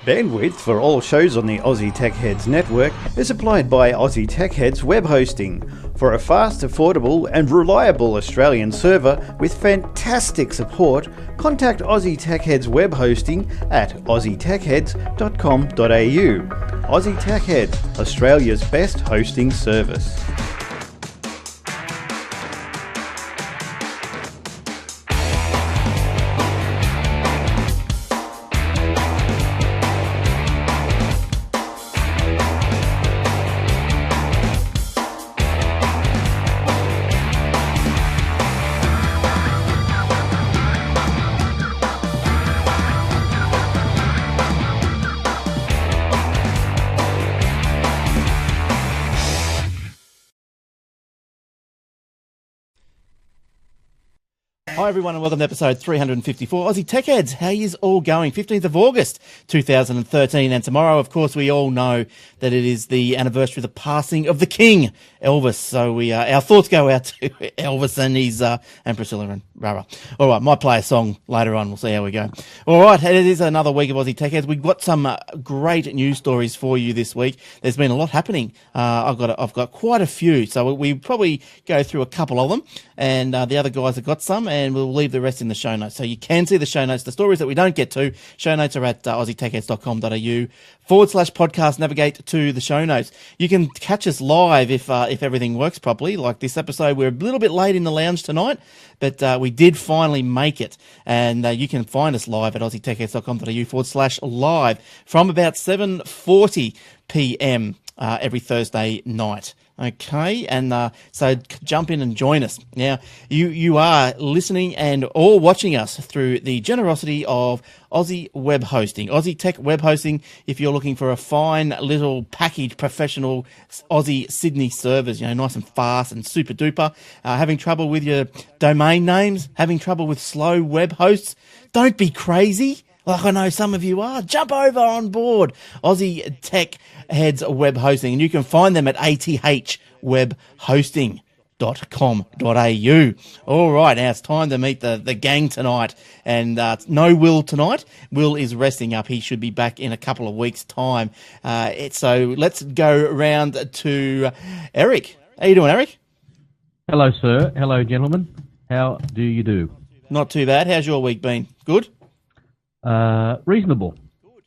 Bandwidth for all shows on the Aussie Tech Heads network is supplied by Aussie Tech Heads Web Hosting. For a fast, affordable and reliable Australian server with fantastic support, contact Aussie Tech Heads Web Hosting at aussietechheads.com.au. Aussie Tech Heads, Australia's best hosting service. Hi everyone and welcome to episode 354 Aussie Tech Heads. How is all going? 15th of August 2013, and tomorrow of course we all know that it is the anniversary of the passing of the King, Elvis. So our thoughts go out to Elvis and his and Priscilla and Rara. All right, might play a song later on. We'll see how we go. All right, it is another week of Aussie Tech Heads. We've got some great news stories for you this week. There's been a lot happening. I've got quite a few, so we probably go through a couple of them, and the other guys have got some, and we'll leave the rest in the show notes. So you can see the show notes. The stories that we don't get to, show notes are at aussietechheads.com.au/podcast. Navigate to the show notes. You can catch us live if everything works properly. Like this episode, we're a little bit late in the lounge tonight, but we did finally make it. And you can find us live at aussietechheads.com.au/live from about 7:40 p.m. Every Thursday night. Okay, and so jump in and join us. Now, you are listening and or watching us through the generosity of Aussie Web Hosting, Aussie Tech Web Hosting. If you're looking for a fine little package, professional Aussie Sydney servers, nice and fast and super duper, having trouble with your domain names, having trouble with slow web hosts, don't be crazy. Like I know some of you are. Jump over on board Aussie Tech Heads Web Hosting, and you can find them at athwebhosting.com.au. All right, now it's time to meet the gang tonight, and no Will tonight. Will is resting up. He should be back in a couple of weeks' time. So let's go round to Eric. How you doing, Eric? Hello, sir. Hello, gentlemen. How do you do? Not too bad. How's your week been? Good? Reasonable.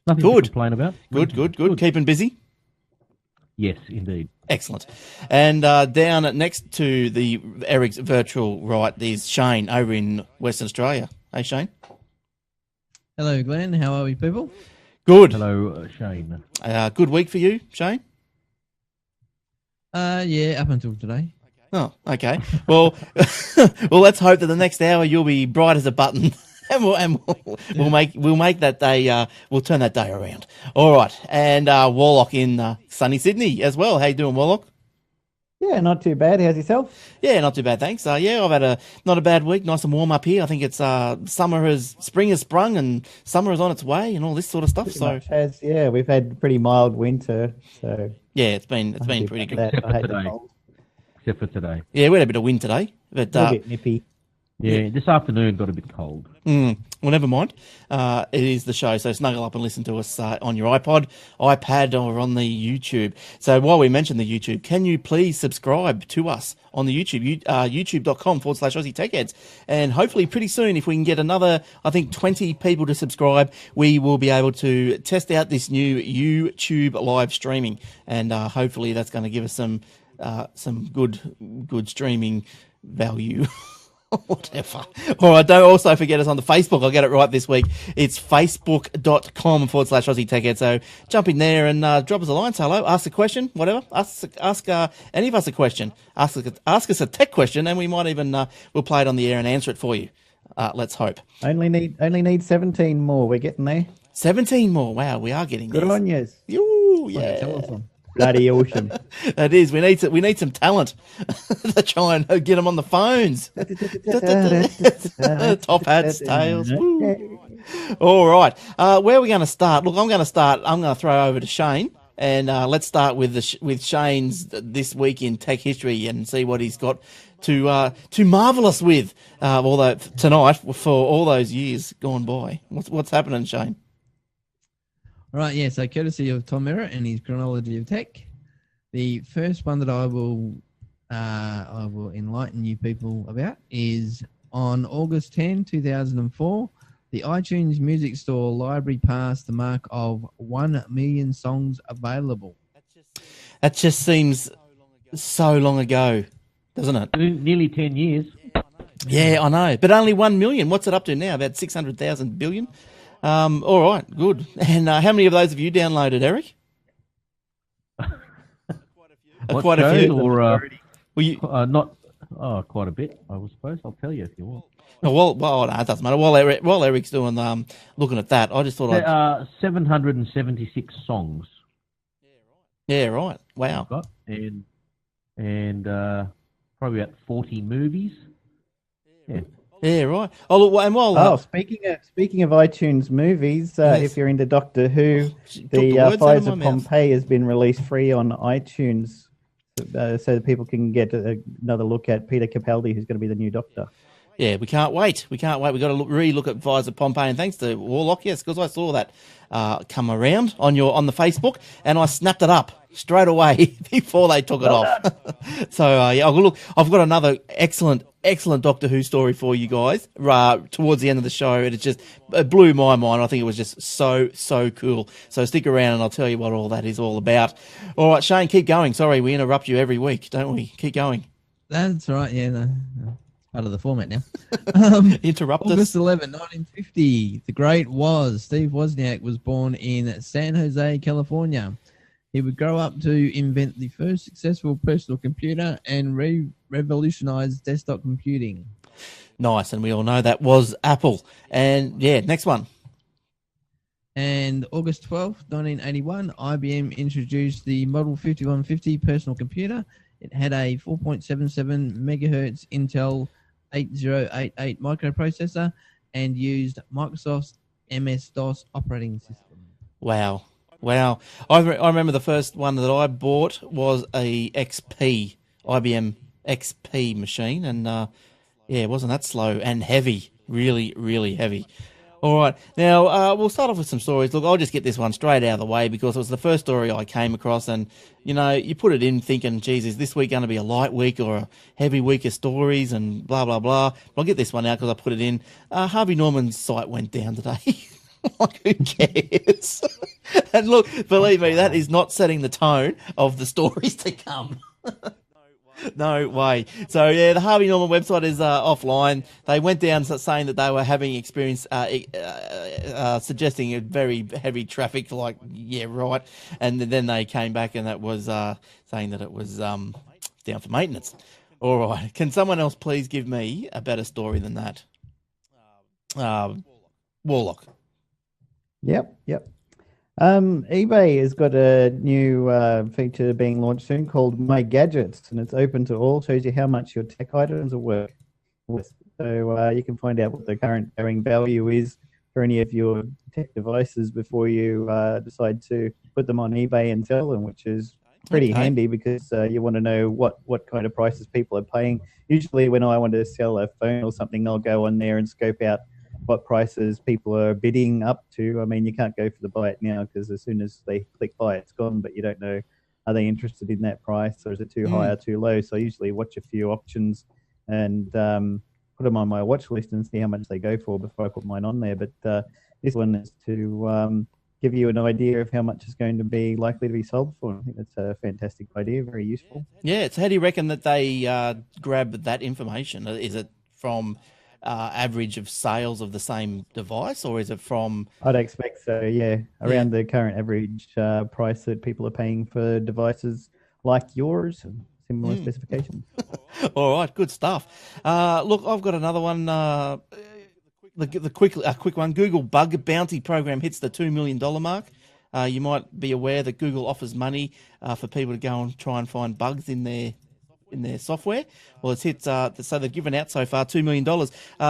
Nothing to complain about. Good. Keeping busy? Yes, indeed. Excellent. And down next to the Eric's virtual right is Shane over in Western Australia. Hey, Shane. Hello, Glenn. How are we, people? Good. Hello, Shane. Good week for you, Shane? Yeah, up until today. Oh, okay. Well, well, let's hope that the next hour you'll be bright as a button. And we'll make that day. We'll turn that day around. All right, and Warlock in sunny Sydney as well. How you doing, Warlock? Yeah, not too bad. How's yourself? Yeah, not too bad, thanks. Yeah, I've had not a bad week. Nice and warm up here. I think it's spring has sprung and summer is on its way and all this sort of stuff. Yeah, we've had pretty mild winter. So yeah, it's been pretty good. Except for today. Yeah, we had a bit of wind today, but a bit nippy. Yeah, this afternoon got a bit cold. Well, never mind. It is the show, so snuggle up and listen to us on your iPod, iPad, or on the YouTube. So while we mention the YouTube, can you please subscribe to us on the YouTube, youtube.com/Aussie Tech Heads. And hopefully pretty soon, if we can get another, 20 people to subscribe, we will be able to test out this new YouTube live streaming. And hopefully that's going to give us some good streaming value. Whatever. All right, don't also forget us on the Facebook. I'll get it right this week. It's facebook.com/Aussie Tech Head. So jump in there and drop us a line. Say hello, ask a question, whatever. Ask any of us a question. Ask us a tech question, and we might even we'll play it on the air and answer it for you. Let's hope. Only need 17 more. We're getting there. 17 more. Wow, we are getting there. Good on you. Yeah. Awesome. Bloody awesome. That is. We need some talent to try and get them on the phones. Top hats, tails. Woo. All right. Where are we going to start? Look, I'm going to throw over to Shane, and let's start with Shane's this week in tech history and see what he's got to marvel us with. Although tonight for all those years gone by, what's happening, Shane? All right, yeah. So courtesy of Tom Merritt and his chronology of tech, the first one that I will enlighten you people about is on August 10, 2004. The iTunes Music Store library passed the mark of 1 million songs available. That just seems so long ago, doesn't it? Nearly 10 years. Yeah, I know. But only 1 million. What's it up to now? About 600,000 billion? All right, good. And how many of those have you downloaded, Eric? Quite a few. Or, you... not quite a bit, I suppose. I'll tell you if you want. Oh, well, no, it doesn't matter. While Eric's doing looking at that, I just thought there are 776 songs. Yeah, right. Wow. Got, and probably about 40 movies. Yeah. Yeah, right. Oh, look, and while speaking of iTunes movies, yes. if you're into Doctor Who, the Fires of Pompeii has been released free on iTunes, so that people can get another look at Peter Capaldi, who's going to be the new Doctor. Yeah, we can't wait. We've got to re-look at Fires of Pompeii, and thanks to Warlock, yes, because I saw that come around on the Facebook, and I snapped it up straight away before they took it off. So yeah, look, I've got another excellent Doctor Who story for you guys towards the end of the show. It blew my mind. I think it was just so cool. So stick around, and I'll tell you what all that is all about. All right, Shane, keep going. Sorry, we interrupt you every week, don't we? Keep going. That's right. Yeah. No. Part of the format now. Interrupt August us. 11, 1950, the great Steve Wozniak was born in San Jose, California. He would grow up to invent the first successful personal computer and revolutionize desktop computing. Nice, and we all know that was Apple. And yeah, next one. And August 12th, 1981, IBM introduced the Model 5150 personal computer. It had a 4.77 megahertz Intel 8088 microprocessor and used Microsoft's MS-DOS operating system. Wow. I remember the first one that I bought was a IBM XP machine, and yeah, it wasn't that slow and heavy, really heavy. All right, now we'll start off with some stories. Look, I'll just get this one straight out of the way because it was the first story I came across, and you put it in thinking, geez, is this week going to be a light week or a heavy week of stories and blah blah blah. But I'll get this one out because I put it in. Harvey Norman's site went down today. Like, who cares? And look, believe me, that is not setting the tone of the stories to come. No way. So, yeah, the Harvey Norman website is offline. They went down saying that they were having experience suggesting a very heavy traffic, like, yeah, right. And then they came back and that was saying that it was down for maintenance. All right. Can someone else please give me a better story than that? Warlock. Yep. eBay has got a new feature being launched soon called My Gadgets, and it's open to all. Shows you how much your tech items are worth. So you can find out what the current carrying value is for any of your tech devices before you decide to put them on eBay and sell them, which is pretty handy because you want to know what kind of prices people are paying. Usually when I want to sell a phone or something, I'll go on there and scope out what prices people are bidding up to. I mean, you can't go for the buy it now because as soon as they click buy, it's gone, but you don't know, are they interested in that price or is it too high or too low? So I usually watch a few auctions and put them on my watch list and see how much they go for before I put mine on there. But this one is to give you an idea of how much is going to be likely to be sold for. I think that's a fantastic idea, very useful. Yeah, so how do you reckon that they grab that information? Is it from average of sales of the same device, or is it from... I'd expect so, yeah. Around the current average price that people are paying for devices like yours and similar specifications. All right, good stuff. Look, I've got another one. The quick one. Google bug bounty program hits the $2 million mark. You might be aware that Google offers money for people to go and try and find bugs in their software. Well, it's hit, so they've given out so far $2 million.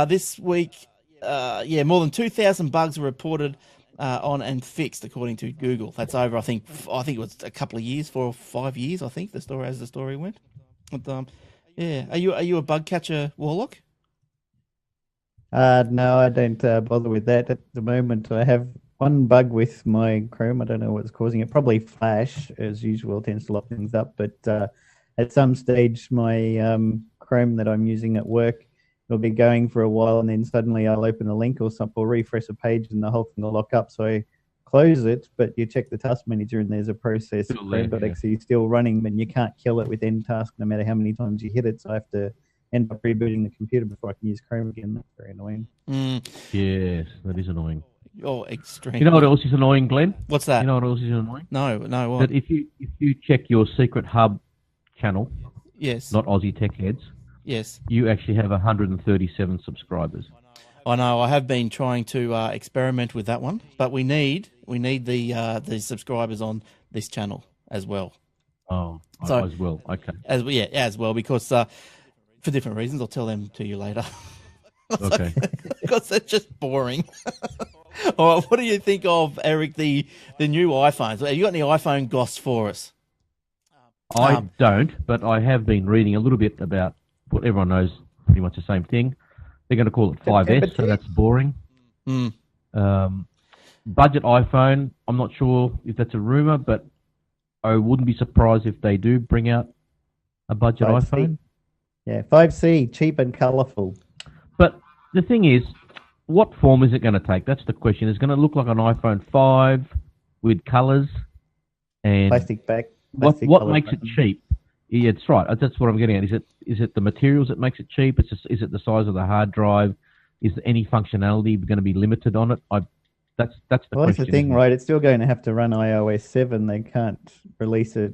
This week, more than 2,000 bugs were reported on and fixed, according to Google. That's over, I think it was a couple of years, 4 or 5 years, I think, the story went. But, are you a bug catcher, Warlock? No, I don't bother with that at the moment. I have one bug with my Chrome. I don't know what's causing it. Probably Flash, as usual, tends to lock things up. But at some stage, my Chrome that I'm using at work will be going for a while, and then suddenly I'll open a link or something, or refresh a page, and the whole thing will lock up. So I close it, but you check the task manager, and there's a process Chrome.exe still running, but you can't kill it with end task no matter how many times you hit it. So I have to end up rebooting the computer before I can use Chrome again. That's very annoying. Yes, that is annoying. Oh, extreme. You know what else is annoying, Glenn? What's that? You know what else is annoying? No, what? That if you check your secret hub channel, yes, not Aussie Tech Heads, yes, you actually have 137 subscribers. I know. I have been trying to experiment with that one, but we need the subscribers on this channel as well. Oh, so, as well. Okay. As well, because for different reasons, I'll tell them to you later. Okay. Because they're just boring. All right, what do you think of, Eric, the new iPhones? Have you got any iPhone goss for us? I don't, but I have been reading a little bit about what everyone knows, pretty much the same thing. They're going to call it 5S, so that's boring. Budget iPhone, I'm not sure if that's a rumor, but I wouldn't be surprised if they do bring out a budget 5C. iPhone. Yeah, 5C, cheap and colourful. But the thing is, what form is it going to take? That's the question. It's going to look like an iPhone 5 with colours and Plastic back. What makes it cheap? Yeah, that's right. That's what I'm getting at. Is it the materials that makes it cheap? Is it the size of the hard drive? Is any functionality going to be limited on it? That's the question. That's the thing, right? It's still going to have to run iOS 7. They can't release a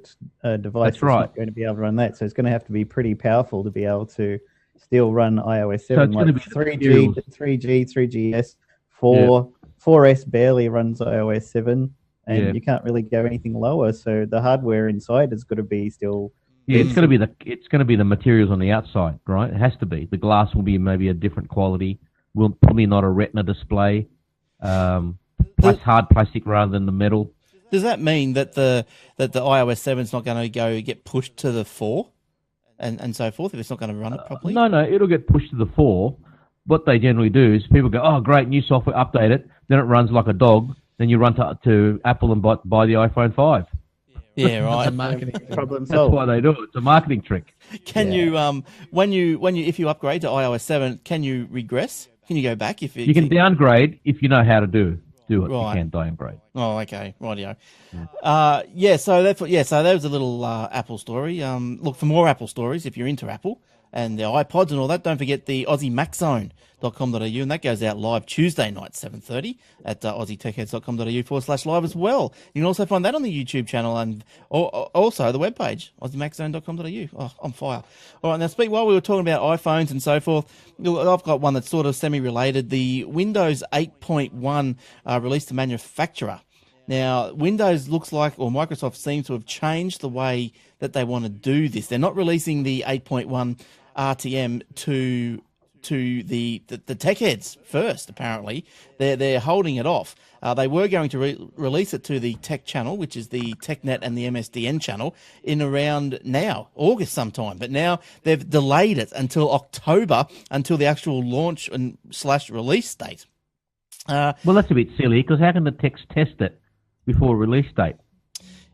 device that's not going to be able to run that. So it's going to have to be pretty powerful to be able to still run iOS 7. So it's like 3G, 3GS, 4S barely runs iOS 7. And you can't really go anything lower. So the hardware inside has got to be still... Yeah, it's going to be the materials on the outside, right? It has to be. The glass will be maybe a different quality. Will probably not a Retina display. Hard plastic rather than the metal. Does that mean that the iOS 7 is not going to get pushed to the 4 and so forth if it's not going to run it properly? No, it'll get pushed to the 4. What they generally do is people go, oh, great, new software, update it. Then it runs like a dog. Then you run to Apple and buy the iPhone 5. Yeah, right. It's a marketing problem. That's why they do it. It's a marketing trick. Can you if you upgrade to iOS 7, can you regress? Can you go back if you can downgrade if you know how to do it? Right. You can downgrade. Oh, okay, rightio. So that was a little Apple story. Look for more Apple stories if you're into Apple and the iPods and all that. Don't forget the AussieMacZone.com.au, and that goes out live Tuesday night, 7:30 at AussieTechHeads.com.au/live as well. You can also find that on the YouTube channel and also the webpage, AussieMacZone.com.au. Oh, on fire. All right, now while we were talking about iPhones and so forth, I've got one that's sort of semi-related. The Windows 8.1 released to manufacturer. Now, Windows looks like, or Microsoft seems to have changed the way that they want to do this. They're not releasing the 8.1 RTM to the tech heads first, apparently. They're holding it off. They were going to release it to the tech channel, which is the TechNet and the MSDN channel, in around now, August sometime. But now they've delayed it until October, until the actual launch and / release date. Well, that's a bit silly, because how can the techs test it before release date?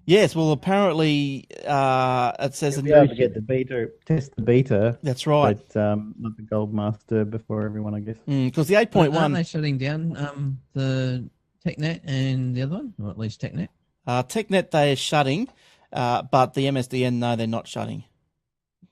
Yes, well, apparently it says... You'll be able to get the beta, test the beta. That's right. But not the Gold Master before everyone, I guess. Because the 8.1... Aren't they shutting down the TechNet and the other one? Or at least TechNet? TechNet they are shutting, but the MSDN, no, they're not shutting.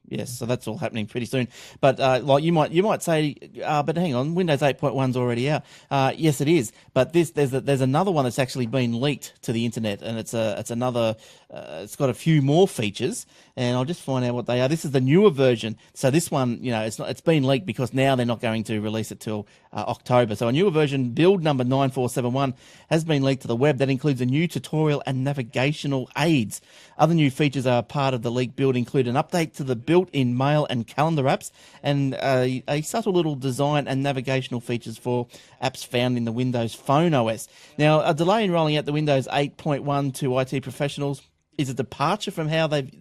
Yes, so that's all happening pretty soon. But like you might say, but hang on, Windows 8.1's already out. Yes, it is. But there's another one that's actually been leaked to the internet, and it's another. It's got a few more features, and I'll just find out what they are. This is the newer version. So this one, it's been leaked because now they're not going to release it till October. So a newer version, build number 9471, has been leaked to the web. That includes a new tutorial and navigational aids. Other new features are part of the leaked build include an update to the built-in mail and calendar apps, and a subtle little design and navigational features for apps found in the Windows Phone OS. Now, a delay in rolling out the Windows 8.1 to IT professionals is a departure from how they've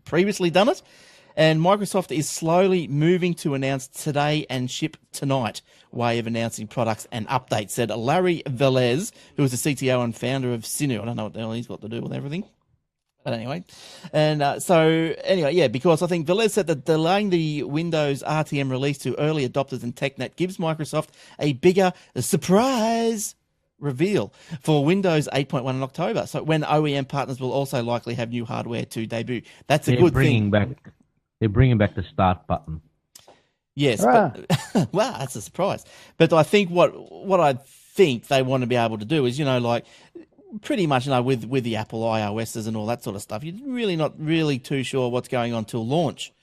previously done it. And Microsoft is slowly moving to announce today and ship tonight way of announcing products and updates, said Larry Velez, who is the CTO and founder of Sinu. I don't know what the hell he's got to do with everything. But anyway, and because I think Velez said that delaying the Windows RTM release to early adopters and TechNet gives Microsoft a bigger surprise reveal for Windows 8.1 in October. So when OEM partners will also likely have new hardware to debut. That's a good thing. They're bringing back the start button. Yes, but, wow, that's a surprise. But I think what I think they want to be able to do is, pretty much, with the Apple iOSs and all that sort of stuff, you're really not really too sure what's going on till launch,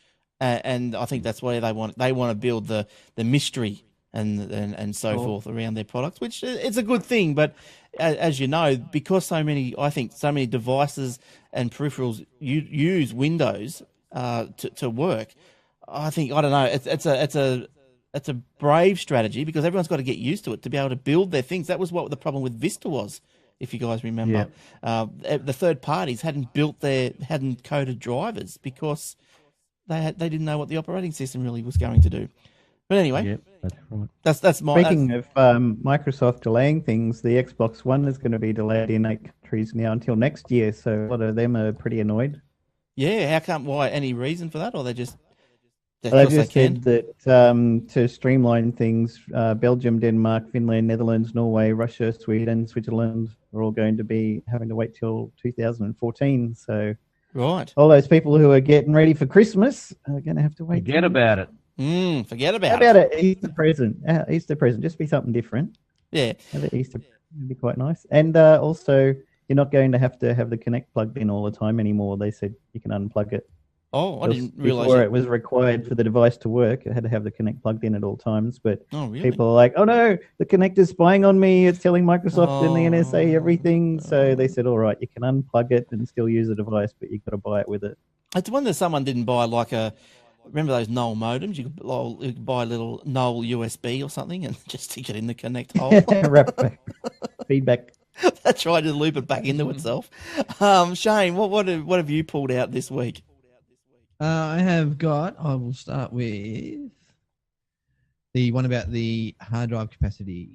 and I think that's why they want to build the mystery and so forth around their products, which it's a good thing. But as you know, because so many devices and peripherals use Windows to work, I don't know, it's a brave strategy because everyone's got to get used to it to be able to build their things. That was what the problem with Vista was. If you guys remember, the third parties hadn't coded drivers because they didn't know what the operating system really was going to do. But anyway, that's right. That's my. Speaking of Microsoft delaying things, the Xbox One is going to be delayed in 8 countries now until next year. So a lot of them are pretty annoyed. Yeah, how come? Why? Any reason for that, or they just? They just said that to streamline things, Belgium, Denmark, Finland, Netherlands, Norway, Russia, Sweden, Switzerland are all going to be having to wait till 2014. So right, all those people who are getting ready for Christmas are going to have to wait. Forget about it. Forget about it. How about it? Easter present. Just be something different. Yeah. Have it Easter. It'd be quite nice. And also, you're not going to have the Kinect plugged in all the time anymore. They said you can unplug it. Oh, I didn't realise. Before it was required for the device to work, it had to have the Kinect plugged in at all times. But really? People are like, oh no, the Kinect is spying on me. It's telling Microsoft and the NSA everything. So they said, all right, you can unplug it and still use the device, but you've got to buy it with it. It's wonder someone didn't buy remember those Knoll modems? You could buy a little Knoll USB or something and just stick it in the Kinect hole. Feedback. That's right, to loop it back into itself. Shane, what have you pulled out this week? I will start with the one about the hard drive capacity.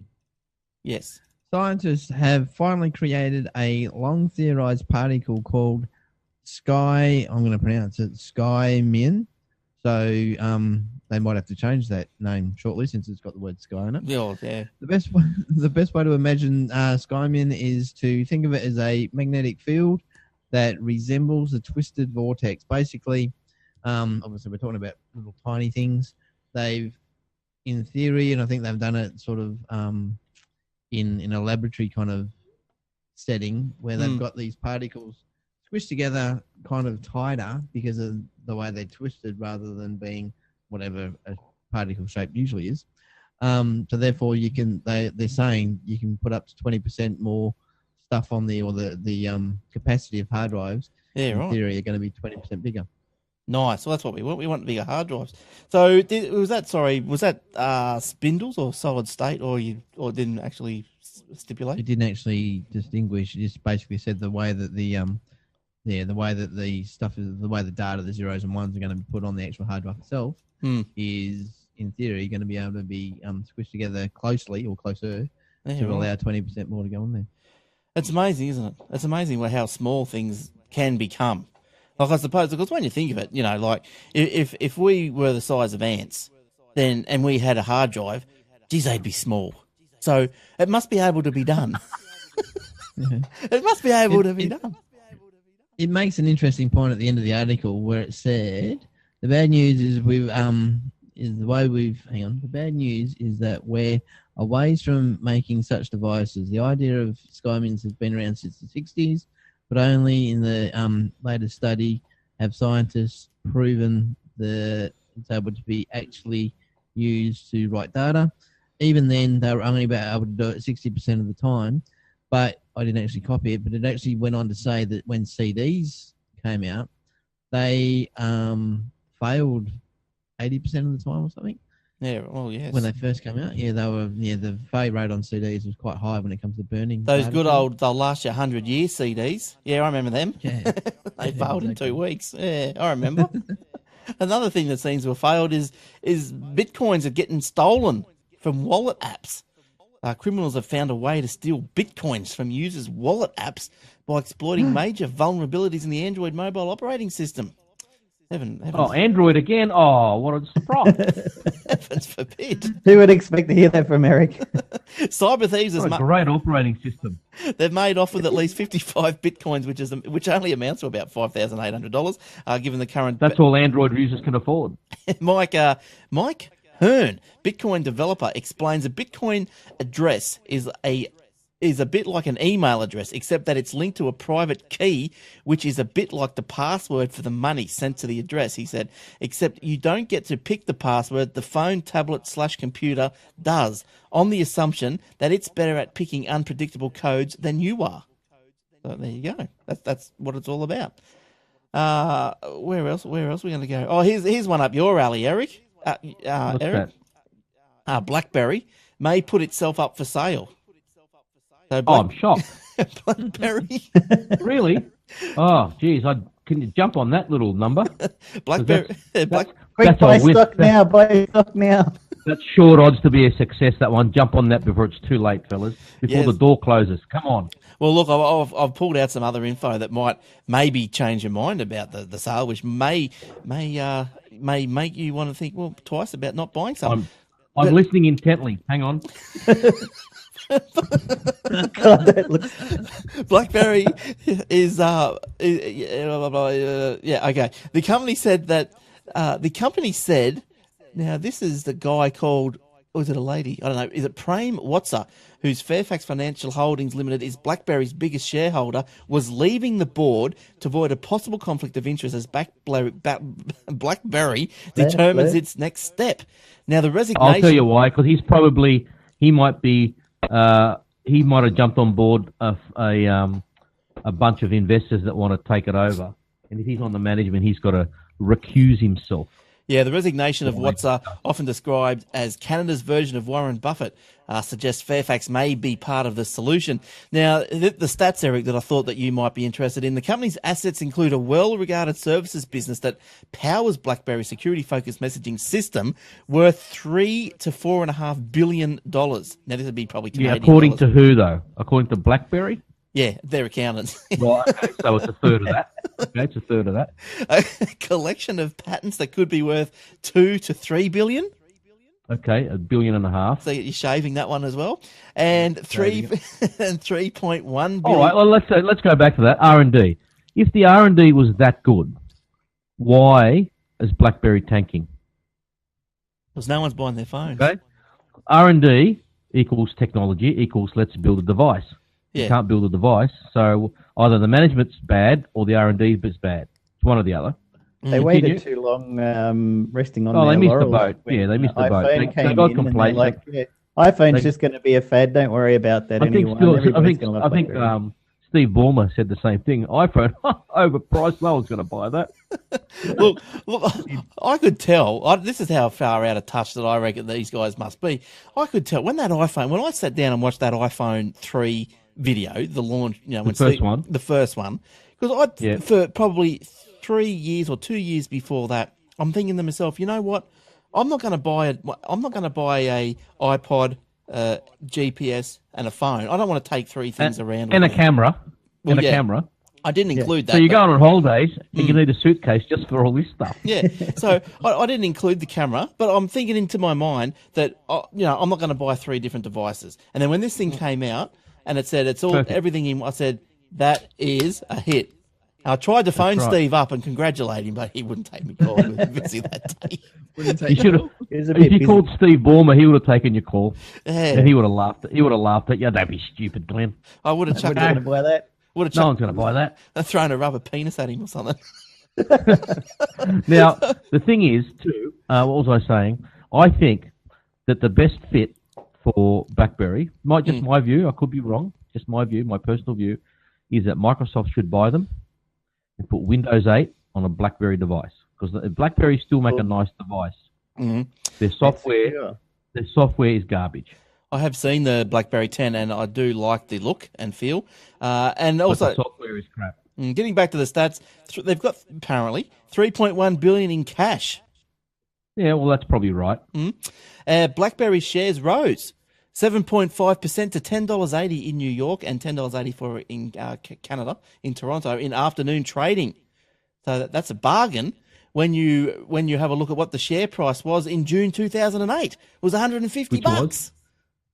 Yes. Scientists have finally created a long theorized particle called I'm going to pronounce it SkyMin. So they might have to change that name shortly since it's got the word sky in it. Yeah. The best way to imagine SkyMin is to think of it as a magnetic field that resembles a twisted vortex. Basically, obviously we're talking about little tiny things. They've, in theory, and I think they've done it sort of in a laboratory kind of setting where they've got these particles squished together kind of tighter because of the way they're twisted rather than being whatever a particle shape usually is. So therefore they're saying you can put up to 20% more stuff on the capacity of hard drives. Yeah, in right. theory are going to be 20% bigger. Nice. Well, that's what we want. We want bigger hard drives. So was that spindles or solid state, or didn't actually stipulate? It didn't actually distinguish. It just basically said the way that the way that the stuff is, the way the data, the zeros and ones are going to be put on the actual hard drive itself is, in theory, going to be able to be squished together closely or closer to allow 20% more to go on there. It's amazing, isn't it? It's amazing how small things can become. Like, I suppose, because when you think of it, like if we were the size of ants, and we had a hard drive, geez, they'd be small. So it must be able to be done. It must be able to be done. It makes an interesting point at the end of the article where it said the bad news is the bad news is that we're a ways from making such devices. The idea of SkyMins has been around since the 60s, but only in the latest study have scientists proven that it's able to be actually used to write data. Even then, they were only about able to do it 60% of the time. But I didn't actually copy it, but it actually went on to say that when CDs came out, they failed 80% of the time or something. Yeah, well, yes. When they first came out, the failure rate on CDs was quite high when it comes to burning. Those good old, they'll last you 100 years CDs. Yeah, I remember them. Yeah. They failed in 2 weeks. Yeah, I remember. Another thing that seems to have failed is bitcoins are getting stolen from wallet apps. Criminals have found a way to steal bitcoins from users' wallet apps by exploiting major vulnerabilities in the Android mobile operating system. Oh, Android again? Oh, what a surprise. Heavens forbid. Who would expect to hear that from Eric? Cyber thieves What a great operating system. they've made off with at least 55 bitcoins, which only amounts to about $5,800, given the current... That's all Android users can afford. Mike Hearn, Bitcoin developer, explains a Bitcoin address is a bit like an email address, except that it's linked to a private key, which is a bit like the password for the money sent to the address, he said. Except you don't get to pick the password, the phone, tablet/computer does, on the assumption that it's better at picking unpredictable codes than you are. So there you go. That's what it's all about. Where else are we going to go? Oh, here's one up your alley, Eric. Eric? Blackberry may put itself up for sale. So I'm shocked. Blackberry. Really? Oh, geez. Can you jump on that little number? Blackberry. Quick, buy stock now. Buy stock now. That's short odds to be a success, that one. Jump on that before it's too late, fellas. Before the door closes. Come on. Well, look, I've pulled out some other info that might maybe change your mind about the sale, which may make you want to think twice about not buying something. I'm listening intently. Hang on. God, that looks... BlackBerry is okay. The company said that now this is the guy called, or is it a lady? I don't know. Is it Prem Watsa, whose Fairfax Financial Holdings Limited is BlackBerry's biggest shareholder, was leaving the board to avoid a possible conflict of interest as BlackBerry determines its next step. Now the resignation. I'll tell you why. Because he might have jumped on board a bunch of investors that want to take it over, and if he's on the management, he's got to recuse himself. Yeah, the resignation of what's often described as Canada's version of Warren Buffett suggests Fairfax may be part of the solution. Now, the stats, Eric, that I thought that you might be interested in, the company's assets include a well-regarded services business that powers BlackBerry's security-focused messaging system worth $3 to $4.5 billion. Now, this would be probably Canadian according dollars. To who, though? According to BlackBerry? Yeah, they're accountants. Right, okay, so it's a third of that. Okay, it's a third of that. A collection of patents that could be worth $2 to $3 billion. Okay, $1.5 billion. So you're shaving that one as well, and 3.1 billion. All right, well let's go back to that R&D. If the R&D was that good, why is BlackBerry tanking? Because no one's buying their phones. Okay, R&D equals technology equals let's build a device. Yeah. You can't build a device, so either the management's bad or the R&D is bad. It's one or the other. They waited too long resting on their they missed laurels. the boat. Yeah, they missed the boat. They got complaints. Like, iPhone's just going to be a fad. Don't worry about that anymore. I think Steve Ballmer said the same thing. iPhone, overpriced. No one's going to buy that. Look, I could tell. This is how far out of touch that I reckon these guys must be. I could tell when I sat down and watched that iPhone 3 video, the launch, the first one, because for probably 3 years or 2 years before that, I'm thinking to myself, you know what? I'm not going to buy a iPod, GPS, and a phone. I don't want to take three things around. And a camera. Camera. I didn't include that. So you're going on holidays and you need a suitcase just for all this stuff. Yeah. So I didn't include the camera, but I'm thinking into my mind that I'm not going to buy 3 different devices. And then when this thing came out and it said it's all everything in, I said that is a hit. I tried to phone Steve up and congratulate him, but he wouldn't take me call. He was busy that day. If you called Steve Ballmer, he would have taken your call. Yeah. And he would have laughed. He would have laughed at you. Don't be stupid, Glenn. I would have chucked it. No one's going to buy that. Thrown a rubber penis at him or something. Now, the thing is, too, what was I saying? I think that the best fit for BlackBerry, my view, I could be wrong, just my view, my personal view, is that Microsoft should buy them and put Windows 8 on a BlackBerry device, because BlackBerry still make a nice device. Mm-hmm. Their software is garbage. I have seen the BlackBerry 10 and I do like the look and feel. And also the software is crap. Getting back to the stats, they've got apparently 3.1 billion in cash. Yeah, well, that's probably right. BlackBerry shares rose 7.5% to $10.80 in New York and $10.84 in Canada, in Toronto, in afternoon trading. So that's a bargain when you have a look at what the share price was in June 2008. It was $150. Was?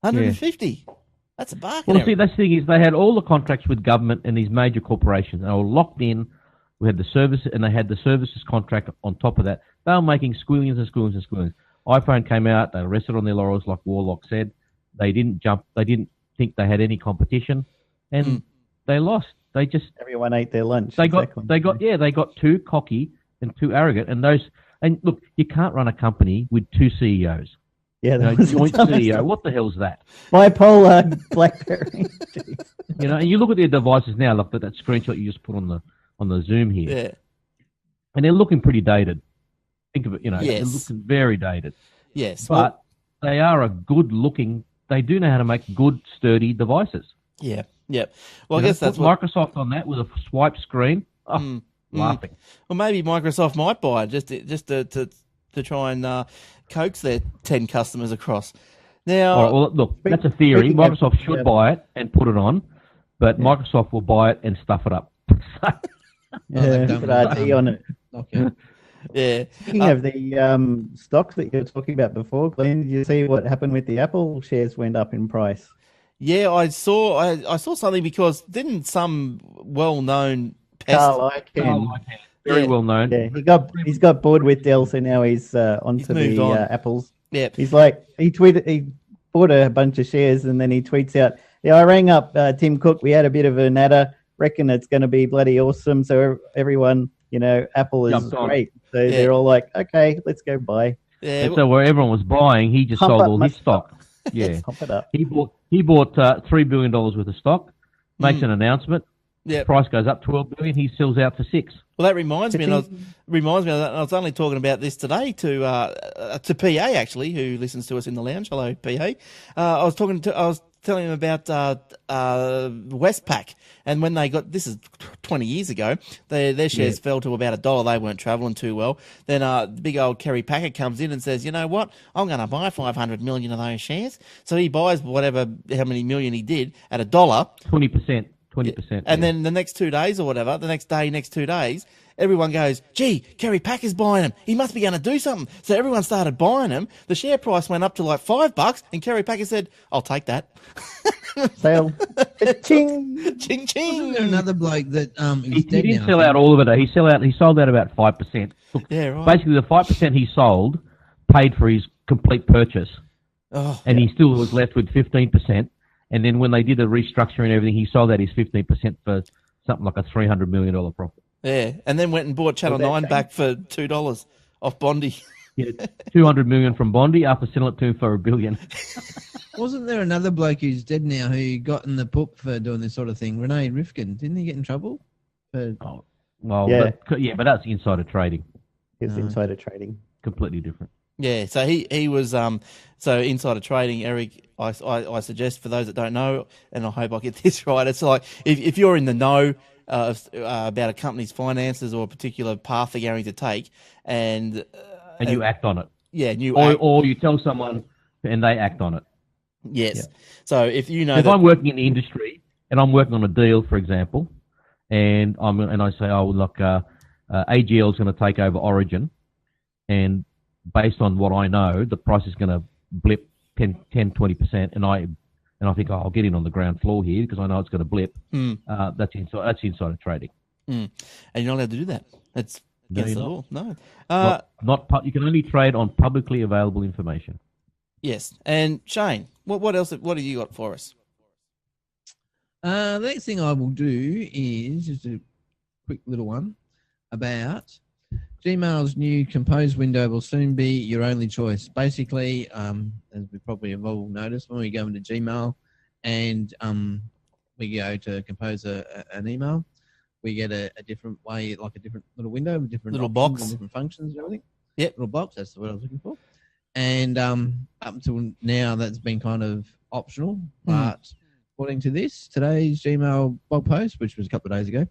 150. Yeah. That's a bargain. Well, see, that's the thing is they had all the contracts with government and these major corporations. They were locked in. We had the service, and they had the services contract on top of that. They were making squillions and squillions and squillions. iPhone came out. They rested on their laurels, like Warlock said. They didn't jump. They didn't think they had any competition, and they lost. They just everyone ate their lunch. They got too cocky and too arrogant. And look, you can't run a company with two CEOs. Yeah, joint CEO. What the hell's that? Bipolar BlackBerry. And you look at their devices now. Look at that screenshot you just put on the Zoom here. Yeah, and they're looking pretty dated. Think of it. Yes. They're looking very dated. Yes, but they are a good-looking. They do know how to make good, sturdy devices. Yeah. Well, I guess that's what Microsoft on that with a swipe screen. Laughing. Well, maybe Microsoft might buy it just to try and coax their 10 customers across. Now, all right, well, look, that's a theory. Microsoft should buy it and put it on, but Microsoft will buy it and stuff it up. Put RT on it. Okay. Yeah. Speaking of the stocks that you were talking about before, Glenn, did you see what happened with the Apple shares went up in price? Yeah, I saw something because didn't some well-known Carl Icahn, very well known. Yeah, he's got bored with Dell, so now he's onto the Apples. Yeah, he's like he bought a bunch of shares and then he tweets out, "Yeah, I rang up Tim Cook. We had a bit of a natter. Reckon it's going to be bloody awesome. So everyone, Apple is great. So they're all like, okay, let's go buy." Yeah, and so where everyone was buying, he just sold all his stock. Yeah, pump it up. He bought $3 billion worth of stock, makes an announcement. Yeah, price goes up $12 billion. He sells out for $6 billion. Well, that reminds me of that. I was only talking about this today to PA actually, who listens to us in the lounge. Hello, PA. I was telling him about Westpac, and when they got, this is 20 years ago, their shares fell to about $1. They weren't travelling too well. Then big old Kerry Packer comes in and says, "You know what? I'm going to buy 500 million of those shares." So he buys how many million he did at $1. 20%. 20%. And then the next 2 days or whatever, next 2 days, everyone goes, "Gee, Kerry Packer's buying them. He must be going to do something." So everyone started buying them. The share price went up to like $5, and Kerry Packer said, "I'll take that." Sale. Ching. Ching, ching. Wasn't there another bloke that he didn't sell out all of it. He sold out about 5%. Look, yeah, right. Basically, the 5% he sold paid for his complete purchase, and he still was left with 15%. And then when they did the restructuring and everything, he sold out his 15% for something like a $300 million profit. Yeah, and then went and bought Channel 9 back for $2 off Bondi. Yeah, $200 million from Bondi after selling it to him for $1 billion. Wasn't there another bloke who's dead now who got in the book for doing this sort of thing? Renee Rifkin, didn't he get in trouble? But that's insider trading. It's insider trading. Completely different. Yeah, so he was so insider trading, Eric. I suggest for those that don't know, and I hope I get this right. It's like if you're in the know about a company's finances or a particular path they're going to take, and you act on it. Yeah, or you tell someone and they act on it. Yes. Yeah. So if you know, if I'm working in the industry and I'm working on a deal, for example, and I say, "Oh, look, AGL is going to take over Origin," and based on what I know, the price is going to blip 10-20%, and I think, I'll get in on the ground floor here because I know it's going to blip. That's insider trading. And you're not allowed to do that. That's against the law. No. You can only trade on publicly available information. Yes. And Shane, what else? What have you got for us? The next thing I will do is just a quick little one about Gmail's new Compose window will soon be your only choice. Basically, as we probably have all noticed, when we go into Gmail and we go to compose an email, we get a different way, like a different little window with different little box, and different functions and everything. Yep. Little box, that's the word I was looking for. And up until now, that's been kind of optional. But according to today's Gmail blog post, which was a couple of days ago,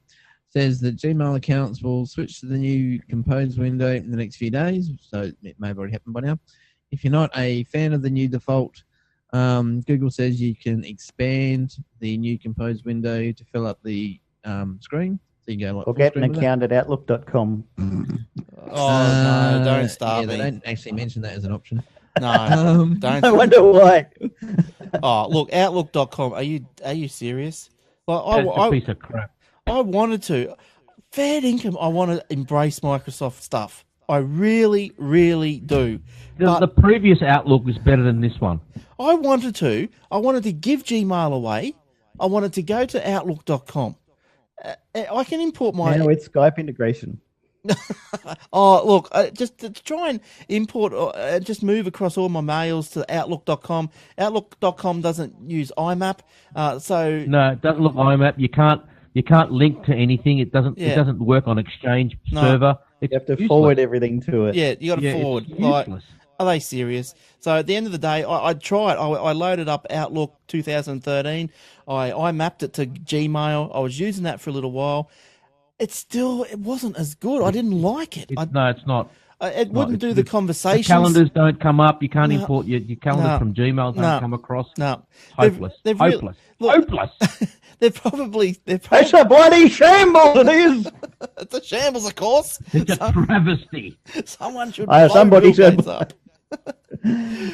says that Gmail accounts will switch to the new Compose window in the next few days, so it may have already happened by now. If you're not a fan of the new default, Google says you can expand the new Compose window to fill up the screen. So you can go like Or full get an screen with account at outlook.com. Oh, no, don't start yeah, me. they don't actually mention that as an option. No, don't. I wonder why. Oh, look, Outlook.com. Are you serious? Well, That's a piece of crap. I wanted to. Fair income, I want to embrace Microsoft stuff. I really, really do. The previous Outlook was better than this one. I wanted to give Gmail away. I wanted to go to Outlook.com. I can import my... Now it's Skype integration. Oh, look, just to try and import, just move across all my mails to Outlook.com. Outlook.com doesn't use IMAP, so... No, it doesn't look IMAP. You can't link to anything. It doesn't work on Exchange server. You have to forward everything to it. Yeah, you got to forward. It's Like, useless. are they serious? So at the end of the day, I tried. I loaded up Outlook 2013. I mapped it to Gmail. I was using that for a little while. It wasn't as good. I didn't like it. No, it's not. It wouldn't do the The conversations. calendars don't come up. You can't import your calendars from Gmail. Don't come across. No, Hopeless. They've Hopeless. look, Hopeless. they're probably It's a bloody shambles, it is! it's a shambles, of course. It's a travesty. Someone should. Somebody blow Bill should. Gates up.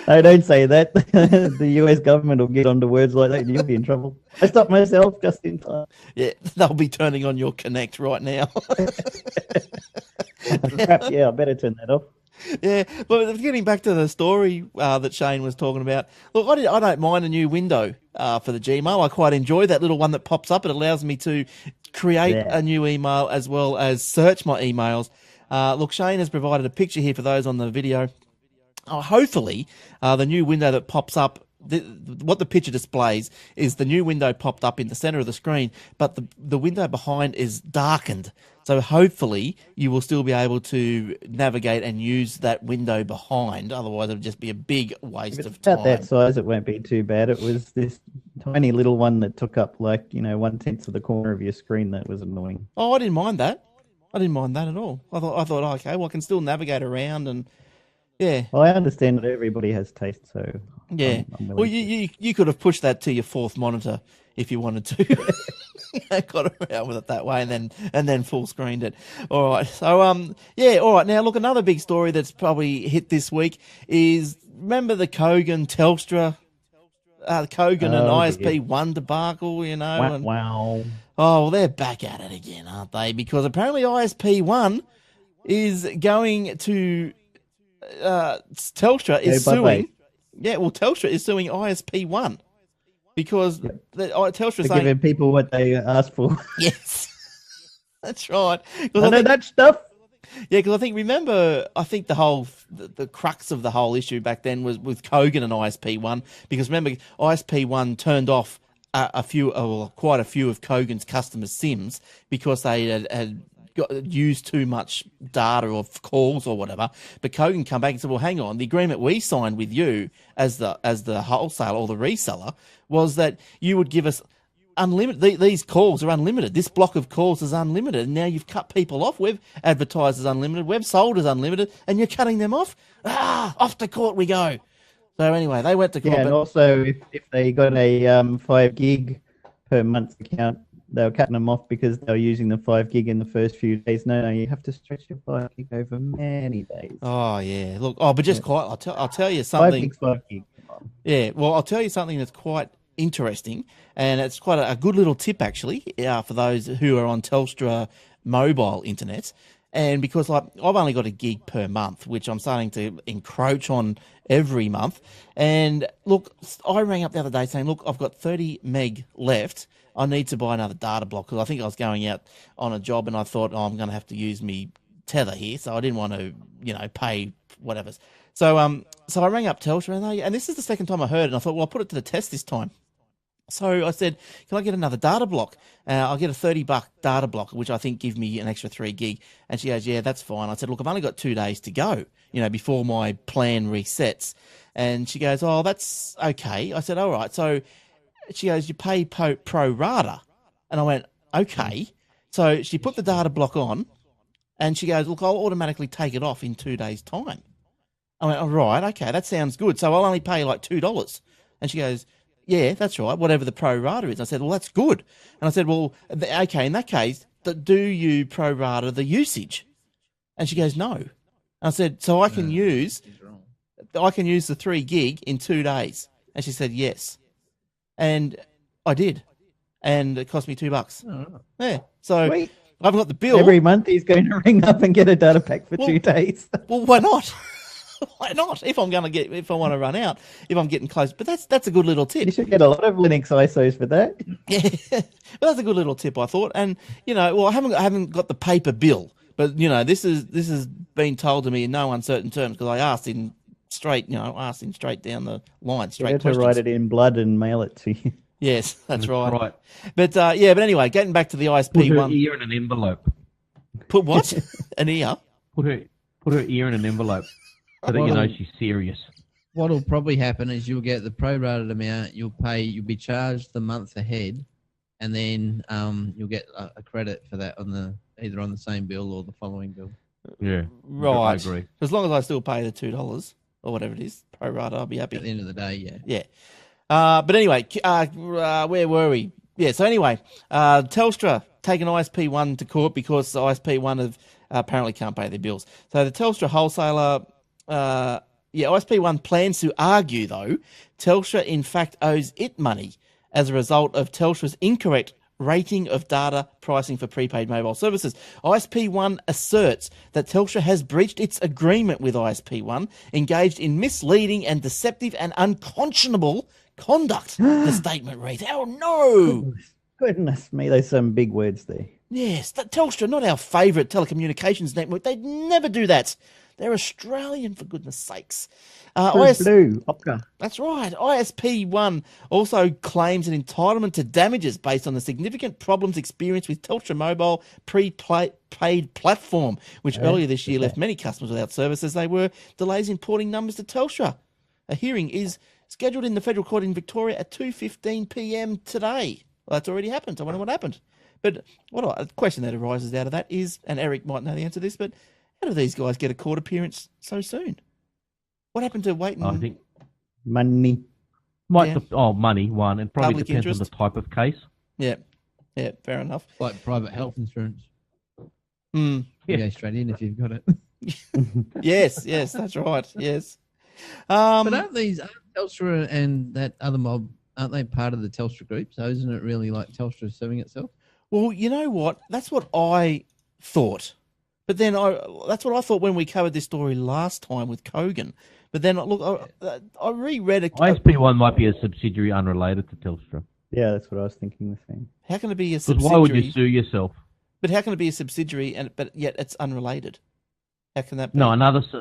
I don't say that. The US government will get onto words like that and you'll be in trouble. I stopped myself just in time. Yeah, they'll be turning on your Connect right now. Crap, yeah, I better turn that off. Yeah, but getting back to the story that Shane was talking about, look, I don't mind a new window for the Gmail. I quite enjoy that little one that pops up. It allows me to create a new email as well as search my emails. Look, Shane has provided a picture here for those on the video. Hopefully, the new window that pops up, what the picture displays is the new window popped up in the center of the screen, but the window behind is darkened. So hopefully you will still be able to navigate and use that window behind. Otherwise, it would just be a big waste If of it's time. about that size, it won't be too bad. It was this tiny little one that took up 1/10 of the corner of your screen that was annoying. Oh, I didn't mind that. I didn't mind that at all. I thought, okay, well, I can still navigate around and yeah. Well, I understand that everybody has taste, so Yeah. I'm Well, willing you could have pushed that to your fourth monitor if you wanted to. Got around with it that way and then full screened it. All right. So yeah, all right. Now look, another big story that's probably hit this week is, remember the Kogan Telstra Kogan and ISP1 debacle, you know. Wow. Oh, well, they're back at it again, aren't they? Because apparently ISP1 is going to Telstra is suing. Yeah, well, Telstra is suing ISP1 because Telstra They're giving people what they asked for. yes, that's right. I know that stuff. Yeah, because I think the crux of the whole issue back then was with Kogan and ISP1, because remember, ISP1 turned off quite a few of Kogan's customer SIMs because they had used too much data or calls or whatever. But Kogan come back and said, well, hang on, the agreement we signed with you as the wholesaler or the reseller was that you would give us unlimited. These calls are unlimited. This block of calls is unlimited. And now you've cut people off. We've advertised as unlimited. We've sold as unlimited. And you're cutting them off. Off to court we go. So anyway, they went to court. Yeah, and also if they got a 5 gig per month account, they were cutting them off because they were using the 5 gig in the first few days. No, you have to stretch your 5 gig over many days. Oh yeah, look. Oh, but just quite. I'll tell you something. 5 gig. Come on. Yeah, well, I'll tell you something that's quite interesting, and it's quite a good little tip actually for those who are on Telstra mobile internet. And because I've only got a gig per month, which I'm starting to encroach on every month. And look, I rang up the other day saying, look, I've got 30 meg left. I need to buy another data block because I think I was going out on a job and I thought, I'm going to have to use me tether here. So I didn't want to, pay whatever. So I rang up Telstra and this is the second time I heard it. And I thought, well, I'll put it to the test this time. So I said, can I get another data block? I'll get a $30 data block, which I think give me an extra 3 gig. And she goes, yeah, that's fine. I said, look, I've only got 2 days to go, before my plan resets. And she goes, oh, that's okay. I said, all right. So she goes, you pay pro rata. And I went, okay. So she put the data block on, and she goes, "Look, I'll automatically take it off in 2 days' time." I went, "All right, okay, that sounds good. So I'll only pay like $2." And she goes, "Yeah, that's right, whatever the pro rata is." I said, "Well, that's good." And I said, "Well, okay, in that case, do you pro rata the usage?" And she goes, "No." And I said, "So I can use the 3 gig in 2 days?" And she said, "Yes." And I did. And it cost me $2. Oh. Yeah. So Sweet. I've got the bill. Every month he's going to ring up and get a data pack for 2 days. Well, why not? Why not? If I want to run out, if I'm getting close. But that's a good little tip. You should get a lot of Linux ISOs for that. Yeah, but that's a good little tip, I thought. And well, I haven't got the paper bill, but this has been told to me in no uncertain terms because I asked him straight down the line, straight Get her to questions. write it in blood and mail it to you. Yes, that's right. But but anyway, getting back to the ISP Put her one. ear in an envelope. Put what? An ear? Put her ear in an envelope so that you know she's serious. What'll probably happen is you'll get the prorated amount. You'll be charged the month ahead, and then you'll get a credit for that either on the same bill or the following bill. Yeah, Right. I agree. As long as I still pay the $2 or whatever it is, pro rata, I'll be happy. At the end of the day, yeah. Yeah. But anyway, where were we? Yeah, so anyway, Telstra taking ISP1 to court because ISP1 apparently can't pay their bills. So the Telstra wholesaler, ISP1 plans to argue, though, Telstra in fact owes it money as a result of Telstra's incorrect rating of data pricing for prepaid mobile services. ISP1 asserts that Telstra has breached its agreement with ISP1, engaged in misleading and deceptive and unconscionable conduct, the statement reads. Oh, no! Goodness me, there's some big words there. Yes, Telstra, not our favourite telecommunications network. They'd never do that. They're Australian, for goodness sakes. Blue, Opera. That's right. ISP1 also claims an entitlement to damages based on the significant problems experienced with Telstra Mobile prepaid platform, which earlier this year left many customers without service as they were delays in porting numbers to Telstra. A hearing is scheduled in the Federal Court in Victoria at 2:15 p.m. today. Well, that's already happened. I wonder what happened. But a question that arises out of that is, and Eric might know the answer to this, but how do these guys get a court appearance so soon? What happened to waiting? I think Money. money one, and probably Public depends interest. on the type of case. Yeah, fair enough. Like private health insurance. Mm. You go straight in if you've got it. Yes, that's right. Yes. But aren't Telstra and that other mob, aren't they part of the Telstra group? So isn't it really like Telstra suing itself? Well, you know what? That's what I thought. But then that's what I thought when we covered this story last time with Kogan. But then, look, I reread it. ISP1 might be a subsidiary unrelated to Telstra. Yeah, that's what I was thinking the same. How can it be a Because subsidiary? why would you sue yourself? But how can it be a subsidiary but yet it's unrelated? How can that be? No,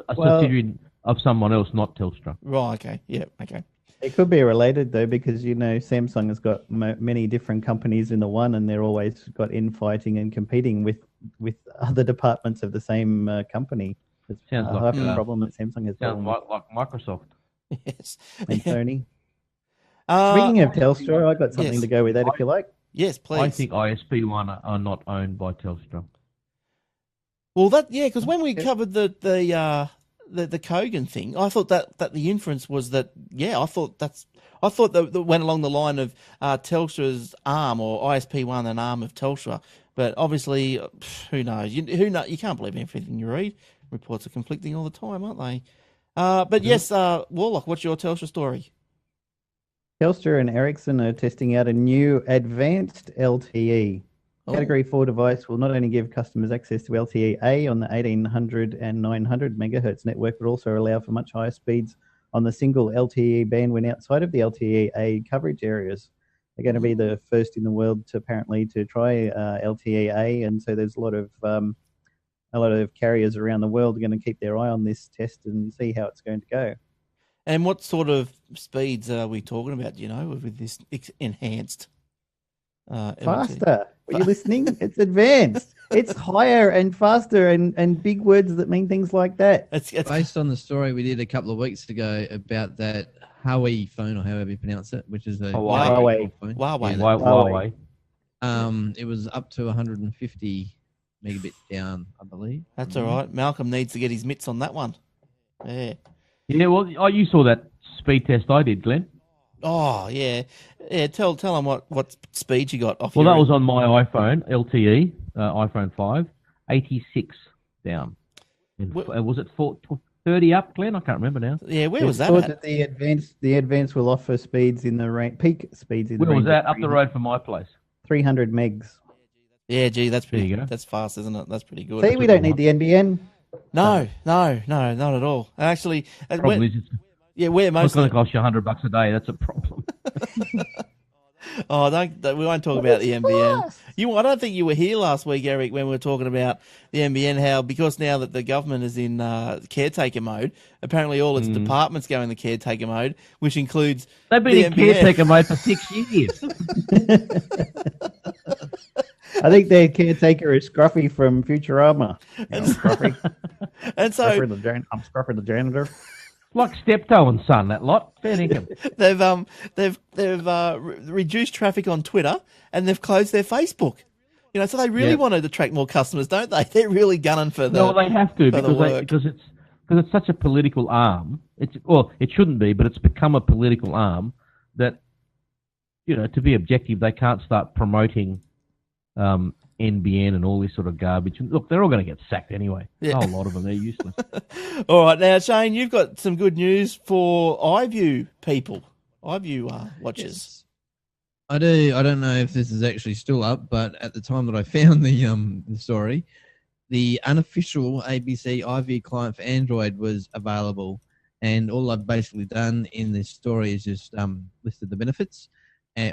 subsidiary of someone else, not Telstra. Right, okay. Yeah, okay. It could be related though, because Samsung has got many different companies in the one, and they're always got infighting and competing with other departments of the same company. It's Sounds a like half problem that Samsung has. Sounds like Microsoft. Yes. And Sony. Speaking of Telstra, I got something to go with that if you like. Yes, please. I think ISP1 are not owned by Telstra. Well, because when we covered the Kogan thing, I thought that the inference was that I thought that went along the line of Telstra's arm or ISP1 an arm of Telstra, but obviously who knows? You can't believe everything you read. Reports are conflicting all the time, aren't they? But yes, Warlock, what's your Telstra story? Telstra and Ericsson are testing out a new advanced LTE. Category 4 device will not only give customers access to LTE-A on the 1800 and 900 megahertz network, but also allow for much higher speeds on the single LTE band when outside of the LTE-A coverage areas. They're going to be the first in the world to try LTE-A, and so there's a lot of carriers around the world are going to keep their eye on this test and see how it's going to go. And what sort of speeds are we talking about, with this enhanced faster. Are you listening? It's advanced. It's higher and faster and big words that mean things like that. It's based on the story we did a couple of weeks ago about that Huawei phone, or however you pronounce it, which is a Huawei phone. Huawei. Yeah, Huawei. It was up to 150 megabits down, I believe. That's all right. Malcolm needs to get his mitts on that one. Yeah. Yeah, well, you saw that speed test I did, Glenn. Oh, yeah. Yeah, tell them what speed you got off Well, your... that was on my iPhone, LTE, iPhone 5, 86 down. And was it 30 up, Glenn? I can't remember now. Yeah, where was that thought at? that the advanced will offer speeds in the peak speeds in the Where was range that? Up the road from my place. 300 megs. Yeah, gee, that's There you pretty. go. That's fast, isn't it? That's pretty good. See, we don't need the NBN. No, not at all. Actually, Problem is, we're it's mostly... going to cost you $100 a day. That's a problem. Oh, we won't talk about the NBN. I don't think you were here last week, Eric, when we were talking about the NBN, how because now that the government is in caretaker mode, apparently all its departments go in the caretaker mode, which includes They've been in caretaker mode for 6 years. I think their caretaker is Scruffy from Futurama. Scruffy. And so I'm Scruffy the janitor. Like Steptoe and Son, that lot. Fair income. they've reduced traffic on Twitter and they've closed their Facebook. So they really want to attract more customers, don't they? They're really gunning for the... No, they have to because it's such a political arm. It shouldn't be, but it's become a political arm that, to be objective, they can't start promoting NBN and all this sort of garbage. And look, they're all going to get sacked anyway. Yeah. A whole lot of them, they're useless. All right, now Shane, you've got some good news for iView people, iView watchers. Yes. I do. I don't know if this is actually still up, but at the time that I found the story, the unofficial ABC iView client for Android was available, and all I've basically done in this story is just listed the benefits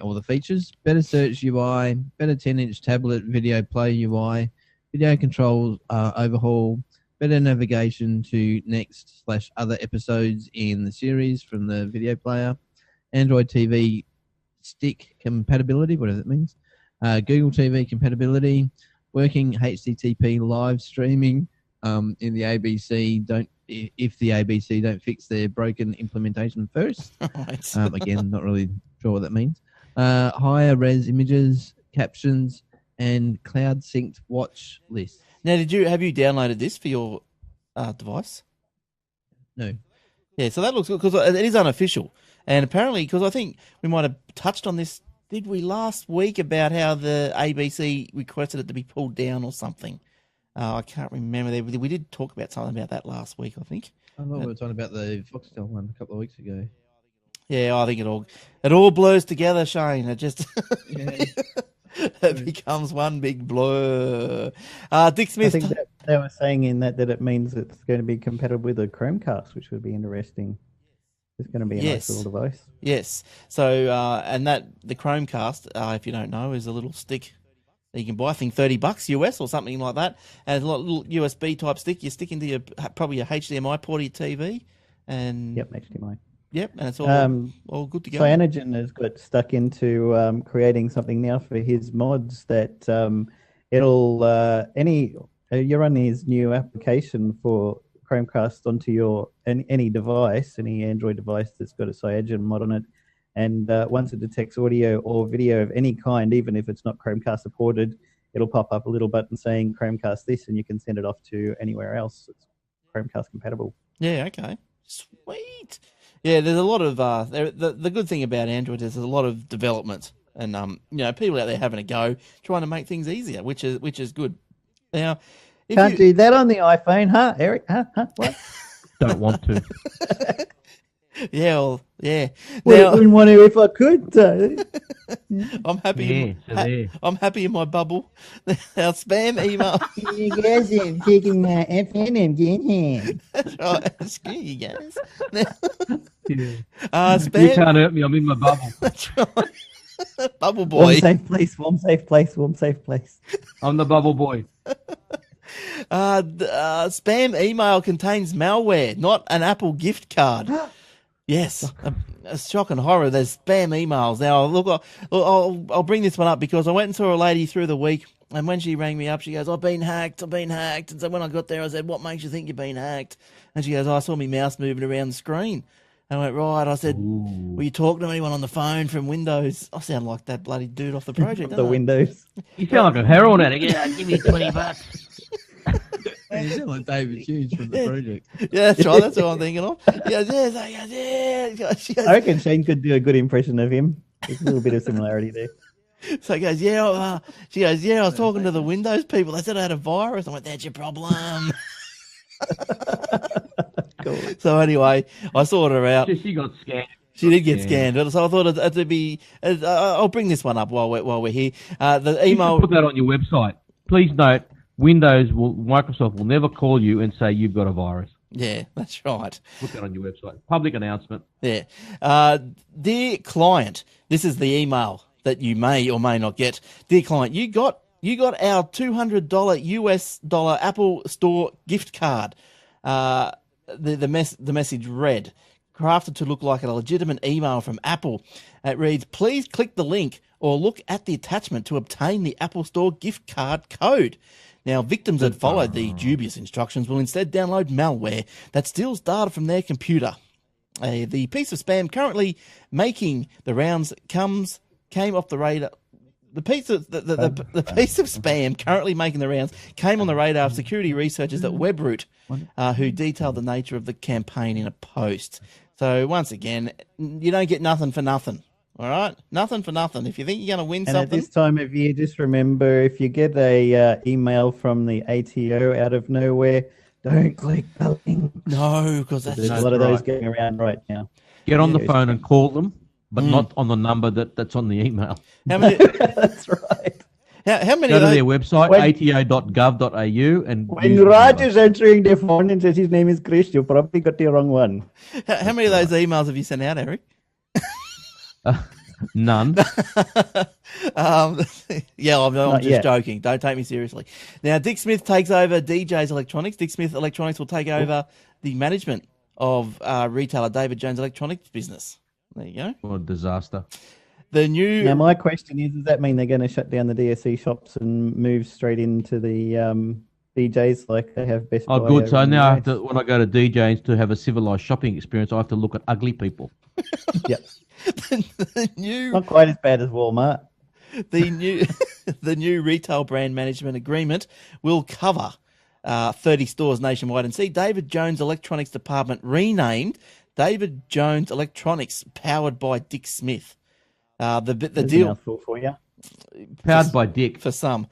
or the features: better search UI, better 10-inch tablet video play UI, video control overhaul, better navigation to next/other episodes in the series from the video player, Android TV stick compatibility, whatever that means, Google TV compatibility, working HTTP live streaming in the ABC. If the ABC don't fix their broken implementation first. Again, not really sure what that means. Higher res images, captions, and cloud synced watch list. Now, have you downloaded this for your device? No. Yeah, so that looks good because it is unofficial. And apparently, because I think we might have touched on this, did we last week, about how the ABC requested it to be pulled down or something? I can't remember. We did talk about something about that last week, I think. I thought we were talking about the Foxtel one a couple of weeks ago. Yeah, I think it all blurs together, Shane. It just it becomes one big blur. Dick Smith. I think that they were saying in that it means it's going to be compatible with a Chromecast, which would be interesting. It's going to be a nice little device. Yes. So, and the Chromecast, if you don't know, is a little stick that you can buy. I think $30 US or something like that. And it's a little USB type stick. You stick into probably a HDMI port of your TV. And yep, HDMI. Yep, and it's all good to go. Cyanogen has got stuck into creating something now for his mods that you're running his new application for Chromecast onto your any device, any Android device that's got a Cyanogen mod on it, and once it detects audio or video of any kind, even if it's not Chromecast supported, it'll pop up a little button saying Chromecast this, and you can send it off to anywhere else. It's Chromecast compatible. Yeah, okay, sweet. Yeah, there's a lot of the good thing about Android is there's a lot of development, and people out there having a go trying to make things easier, which is good. Now. Can't do that on the iPhone, huh, Eric? Huh? What? Don't want to. Yeah, well, yeah. Well, I wouldn't want to if I could. I'm happy. I'm happy in my bubble. Our spam email. You guys are taking my FN and getting. That's right. Screw you guys. Spam. You can't hurt me. I'm in my bubble. That's right. Bubble boy. Warm, safe place. I'm the bubble boy. Spam email contains malware, not an Apple gift card. Yes, a shock and horror. There's spam emails. Now, look, I'll bring this one up because I went and saw a lady through the week, and when she rang me up, she goes, I've been hacked. And so when I got there, I said, what makes you think you've been hacked? And she goes, I saw my mouse moving around the screen. I went, right. I said, Ooh. were you talking to anyone on the phone from Windows? I sound like that bloody dude off the project. The don't I? Windows. You sound like a heroin addict. Yeah, give me $20. You sound like David Hughes from the project. Yeah, that's right. That's what I'm thinking of. He goes, yeah. She goes, I reckon Shane could do a good impression of him. There's a little bit of similarity there. so he goes, yeah. She goes, yeah, I was talking to the Windows people. They said I had a virus. I went, that's your problem. Cool. So anyway, I sorted her out. She got scanned. She did get scanned, so I thought it'd be. I'll bring this one up while we're here. The You email. should put that on your website. Please note, Microsoft will never call you and say you've got a virus. Yeah, that's right. Put that on your website. Public announcement. Yeah, dear client, this is the email that you may or may not get. Dear client, you got our $200 US dollar Apple Store gift card. The message read, crafted to look like a legitimate email from Apple. It reads, please click the link or look at the attachment to obtain the Apple Store gift card code. Now, victims that followed the dubious instructions will instead download malware that steals data from their computer. The piece of spam currently making the rounds came off the radar. The piece of spam currently making the rounds came on the radar of security researchers at WebRoot, who detailed the nature of the campaign in a post. So once again, you don't get nothing for nothing. All right, nothing for nothing. If you think you're going to win And something, at this time of year, just remember, if you get a email from the ATO out of nowhere, don't click the link. no, because that's There's a lot of those going around right now. Get on the phone and call them, but not on the number that's on the email. how many. That's right. How many Go of to those? their website, When- ato.gov.au, and When use the Raj number. is answering the phone and says his name is Chris, you probably got the wrong one. How many of those emails have you sent out, Eric? None. Yeah, I'm Not just yet. joking. Don't take me seriously. Now, Dick Smith takes over DJ's Electronics. Dick Smith Electronics will take over the management of retailer David Jones Electronics business. There you go. What a disaster. The new. Now, my question is, does that mean they're going to shut down the DSE shops and move straight into the DJs like they have Best Buy? Oh, good. over So in the now I US? have to, when I go to DJs to have a civilized shopping experience, I have to look at ugly people. Yep. the new. Not quite as bad as Walmart. The new the new retail brand management agreement will cover 30 stores nationwide and see David Jones Electronics Department renamed David Jones Electronics, powered by Dick Smith. The There's a deal mouthful for you. Powered by Dick. for some.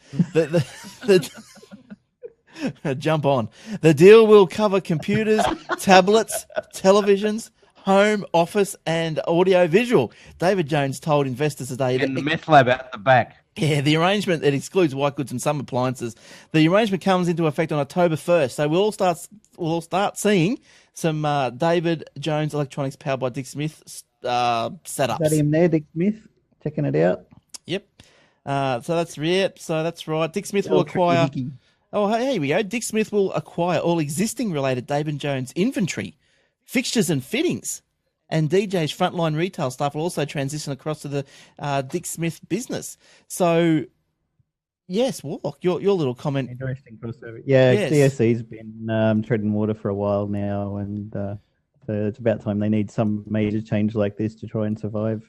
Jump on. The deal will cover computers, tablets, televisions, home, office, and audio visual. David Jones told investors today that And the meth lab out the back. yeah, the arrangement, it excludes white goods and some appliances. The arrangement comes into effect on October 1st. So we'll all start seeing some David Jones Electronics powered by Dick Smith setups. Is that him there, Dick Smith? Checking it out. Yep. So that's right. Dick Smith will acquire. Oh, hey, here we go. Dick Smith will acquire all existing related David Jones inventory, fixtures and fittings, and DJ's frontline retail staff will also transition across to the Dick Smith business. So, yes, Warlock, your little comment. Interesting crossover. Yeah, Yes. DSE's been treading water for a while now, and so it's about time they need some major change like this to try and survive.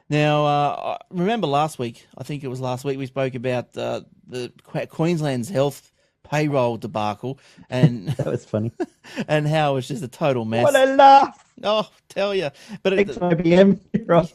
Now, remember last week, I think it was last week, we spoke about the Queensland's health payroll debacle and That was funny. and how it was just a total mess. What a laugh! Oh, tell you. But Thanks, IBM. Right.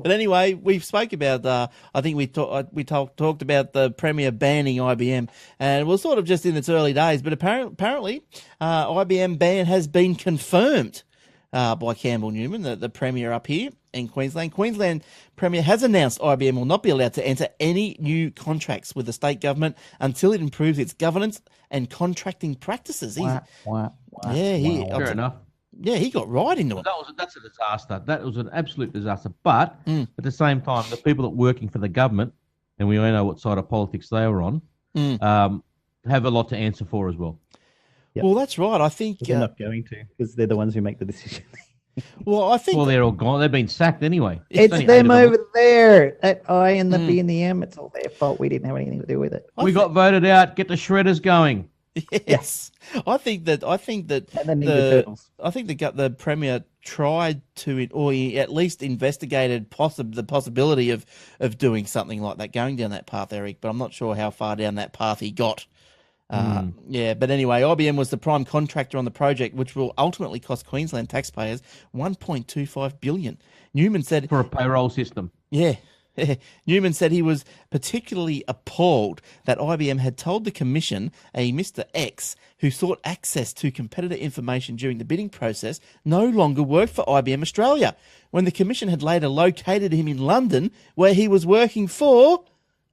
But anyway, we spoke about. I think we talked about the Premier banning IBM, and it was sort of just in its early days. But apparently, IBM ban has been confirmed by Campbell Newman, the Premier up here in Queensland. Queensland Premier has announced IBM will not be allowed to enter any new contracts with the state government until it improves its governance and contracting practices. Fair enough. Yeah, he got right into it. That's a disaster. That was an absolute disaster. But at the same time, the people that are working for the government, and we all know what side of politics they were on, have a lot to answer for as well. Yep. Well, that's right. I think. They're not going to, because they're the ones who make the decision. I think. Well, they're all gone. They've been sacked anyway. It's only them 8 of over there. That I and the B and the M. It's all their fault. We didn't have anything to do with it. We got voted out. Get the shredders going. Yes, I think that And the Ninja Turtles. I think the Premier tried to, or he at least investigated the possibility of doing something like that, going down that path, Eric. But I'm not sure how far down that path he got. Yeah, but anyway, IBM was the prime contractor on the project, which will ultimately cost Queensland taxpayers $1.25 billion. Newman said For a payroll system. Yeah. Newman said he was particularly appalled that IBM had told the Commission a Mr. X who sought access to competitor information during the bidding process no longer worked for IBM Australia, when the Commission had later located him in London where he was working for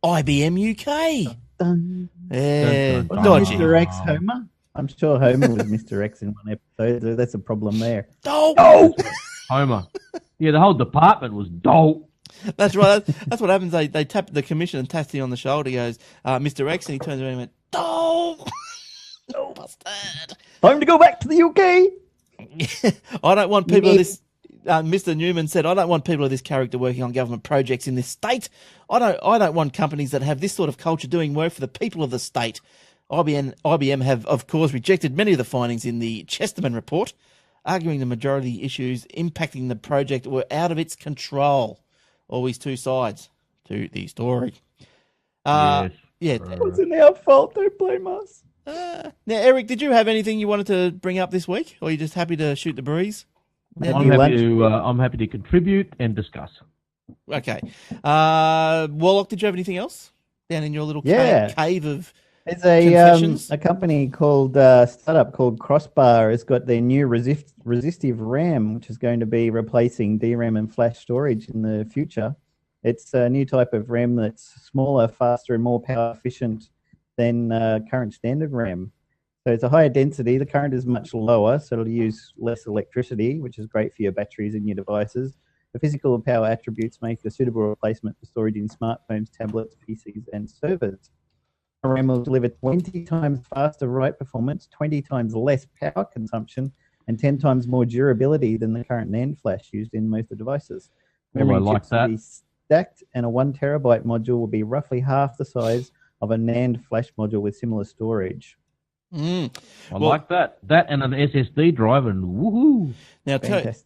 IBM UK. Yeah, Dun, dun, dun. dodgy. Mr. X Homer? I'm sure Homer was Mr. X in one episode, so that's a problem there. Oh! Homer. Yeah, the whole department was dope. That's right. That's what happens. They tap the Commission and taps him on the shoulder. He goes, Mr. X, and he turns around and went, "Oh, no, bastard! Time to go back to the UK. I don't want people of this." Mr. Newman said, "I don't want people of this character working on government projects in this state. I don't want companies that have this sort of culture doing work for the people of the state." IBM have, of course, rejected many of the findings in the Chesterman report, arguing the majority of the issues impacting the project were out of its control. Always two sides to the story. Yes. Yeah. It wasn't our fault. Don't blame us. Now, Eric, did you have anything you wanted to bring up this week, or are you just happy to shoot the breeze? I'm happy to contribute and discuss. Okay. Warlock, did you have anything else down in your little cave of There's confessions? a company called startup called Crossbar has got their new resistive RAM, which is going to be replacing DRAM and flash storage in the future. It's a new type of RAM that's smaller, faster, and more power efficient than current standard RAM. So it's a higher density. The current is much lower, so it'll use less electricity, which is great for your batteries and your devices. The physical and power attributes make it a suitable replacement for storage in smartphones, tablets, PCs, and servers. RAM will deliver 20 times faster write performance, 20 times less power consumption, and 10 times more durability than the current NAND flash used in most of the devices. Memory I like chips will that. be stacked, and a 1 terabyte module will be roughly half the size of a NAND flash module with similar storage. I like that. That and an SSD drive, and woohoo! Now, Fantastic.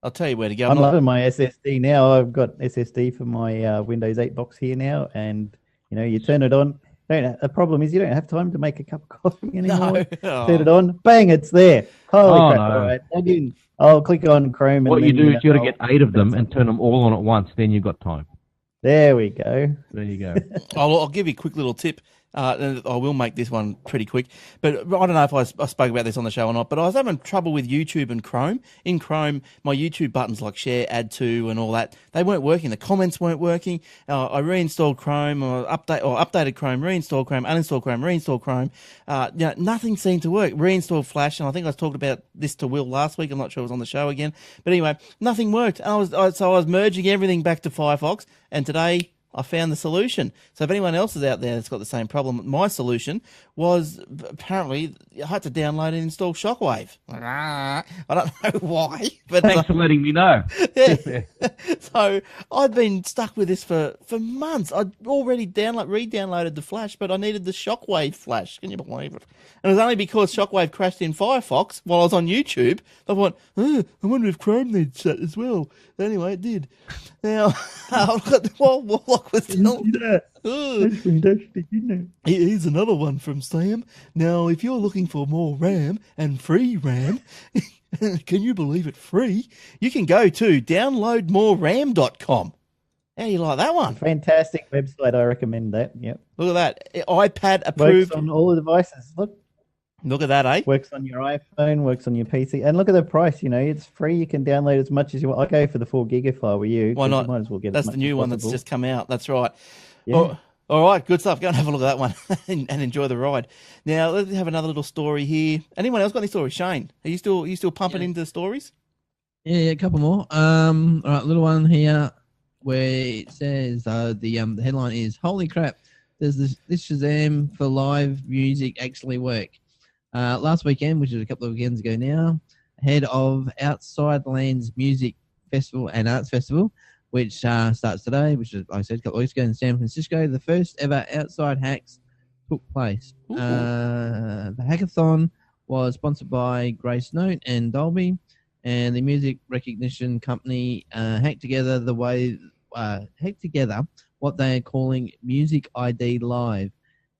I'll tell you where to go. I'm loving my SSD now. I've got SSD for my Windows 8 box here now, and you turn it on. The problem is you don't have time to make a cup of coffee anymore. No. Turn it on, bang, it's there. Holy crap! no. All right, log in. I'll click on Chrome. What and you then, do is you got to get 8 of them and turn them all on at once. Then you've got time. There we go. There you go. I'll give you a quick little tip. And I will make this one pretty quick. But I don't know if I spoke about this on the show or not, but I was having trouble with YouTube and Chrome. In Chrome, my YouTube buttons like share, add to, and all that, they weren't working. The comments weren't working. I reinstalled Chrome, or updated Chrome, reinstalled Chrome, uninstalled Chrome, reinstalled Chrome. Nothing seemed to work. Reinstalled Flash, and I think I talked about this to Will last week. I'm not sure it was on the show again. But anyway, nothing worked. I was merging everything back to Firefox, and today I found the solution. So if anyone else is out there that's got the same problem, my solution was apparently I had to download and install Shockwave. I don't know why, but Thanks for letting me know. yeah. So I've been stuck with this for months. I'd already re-downloaded the Flash, but I needed the Shockwave Flash. Can you believe it? And it was only because Shockwave crashed in Firefox while I was on YouTube. I thought, I wonder if Chrome needs that as well. Anyway, it did. Now, while Warlock was telling That's fantastic, isn't it? here's another one from Sam. Now, if you're looking for more RAM and free RAM, can you believe it, free? You can go to downloadmoreram.com. How do you like that one? Fantastic website. I recommend that. Yep. Look at that. iPad approved. Works on all the devices. Look at that, eh? Works on your iPhone, works on your PC. And look at the price, it's free. You can download as much as you want. I go for the 4 gig if I were you. Why not? You might as well get That's as the much new as one that's possible. just come out. That's right. Yeah. All right, good stuff. Go and have a look at that one and enjoy the ride. Now, let's have another little story here. Anyone else got any stories? Shane, are you still pumping into stories? Yeah, a couple more. All right, little one here where it says the headline is "Holy crap! Does this Shazam for live music actually work?" Last weekend, which is a couple of weekends ago now, ahead of Outside Lands Music Festival and Arts Festival, which starts today, which is, like I said, a couple of weeks ago in San Francisco, the first ever Outside Hacks took place. Ooh. The hackathon was sponsored by Grace Note and Dolby, and the music recognition company hacked together what they're calling Music ID Live,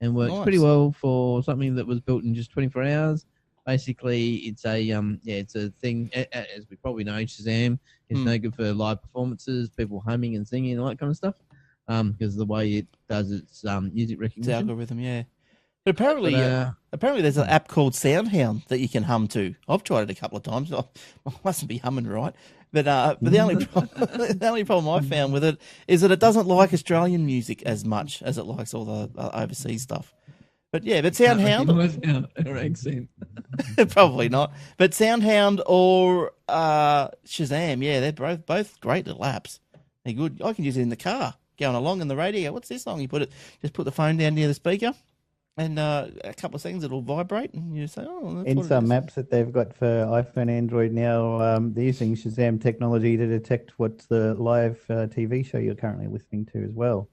and works pretty well for something that was built in just 24 hours. Basically, it's a thing. As we probably know, Shazam is no good for live performances, people humming and singing and all that kind of stuff, because of the way it does its music recognition. Its algorithm, yeah. But apparently there's an app called SoundHound that you can hum to. I've tried it a couple of times. I mustn't be humming right. But the only problem I found with it is that it doesn't like Australian music as much as it likes all the overseas stuff. But yeah, but SoundHound... Her accent. Probably not. But SoundHound or Shazam, yeah, they're both great little apps. They're good. I can use it in the car, going along in the radio. What's this song? Just put the phone down near the speaker, and a couple of seconds it'll vibrate, and you say, oh, that's in what it some is. maps that they've got for iPhone, Android now, they're using Shazam technology to detect what's the live TV show you're currently listening to as well.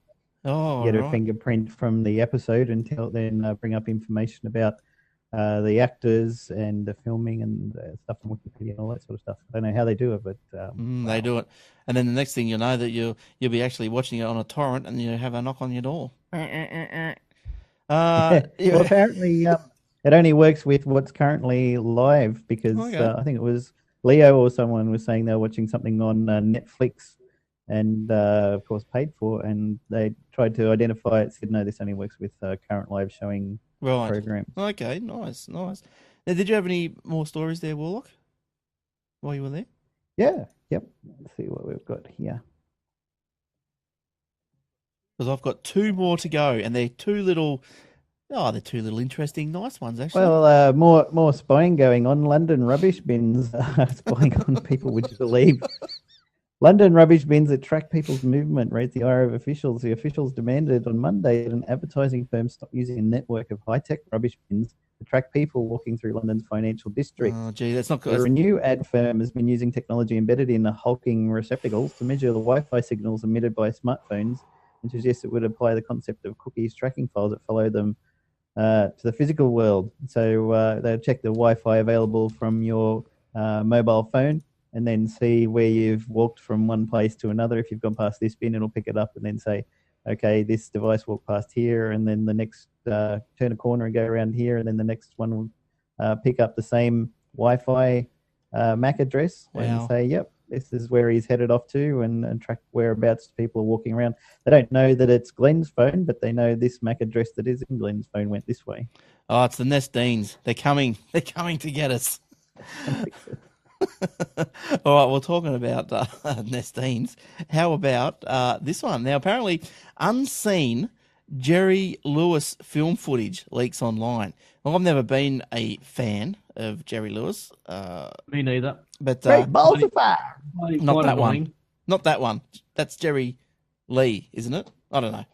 Oh, Get a right. fingerprint from the episode and then bring up information about the actors and the filming and stuff on Wikipedia and all that sort of stuff. I don't know how they do it, but They do it, and then the next thing you know that you'll be actually watching it on a torrent, and you have a knock on your door. Well, apparently it only works with what's currently live because I think it was Leo or someone was saying they were watching something on Netflix and of course paid for, and they tried to identify it, said no, this only works with current live showing programs. Okay, nice. Now, did you have any more stories there, Warlock, while you were there? Yeah, yep. Let's see what we've got here. Because I've got two more to go, and they're two little interesting, nice ones, actually. Well, more spying going on. London rubbish bins spying on people, would you believe? London rubbish bins that track people's movement, rates the ire of officials. The officials demanded on Monday that an advertising firm stop using a network of high-tech rubbish bins to track people walking through London's financial district. Oh, gee, that's not good. A new ad firm has been using technology embedded in the hulking receptacles to measure the Wi-Fi signals emitted by smartphones and suggests it would apply the concept of cookies tracking files that follow them to the physical world. So they'll check the Wi-Fi available from your mobile phone and then see where you've walked from one place to another. If you've gone past this bin, it'll pick it up and then say, okay, this device walked past here, and then the next turn a corner and go around here, and then the next one will pick up the same Wi-Fi MAC address and say, yep, this is where he's headed off to, and track whereabouts people are walking around. They don't know that it's Glenn's phone, but they know this MAC address that is in Glenn's phone went this way. Oh, it's the Nestines. They're coming to get us. All right, well, talking about Nestines, how about this one? Now, apparently, unseen Jerry Lewis film footage leaks online. Well, I've never been a fan of Jerry Lewis. Me neither. But Great balls of fire. not that one. Not that one. That's Jerry Lee, isn't it? I don't know.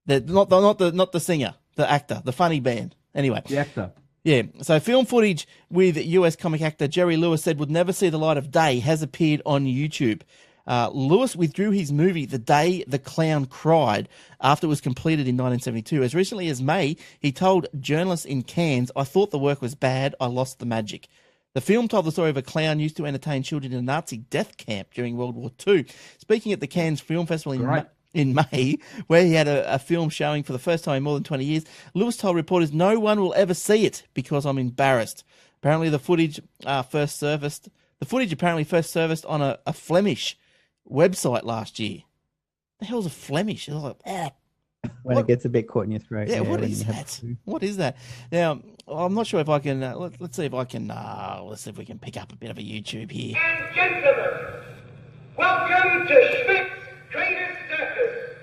Not the singer, the actor, the funny band. Anyway, The actor. yeah. So film footage with US comic actor Jerry Lewis said would never see the light of day has appeared on YouTube. Lewis withdrew his movie The Day the Clown Cried after it was completed in 1972. As recently as May, he told journalists in Cannes, "I thought the work was bad. I lost the magic." The film told the story of a clown used to entertain children in a Nazi death camp during World War II. Speaking at the Cannes Film Festival in May, where he had a film showing for the first time in more than 20 years, Lewis told reporters, "No one will ever see it because I'm embarrassed." Apparently, the footage first surfaced on a Flemish website last year. The hell's a Flemish? It's like, When it gets a bit caught in your throat. yeah, what when is you have that? to. What is that? Now, I'm not sure if I can. Let's see if I can. Let's see if we can pick up a bit of a YouTube here. And gentlemen, welcome to Schmidt's Greatest Circus,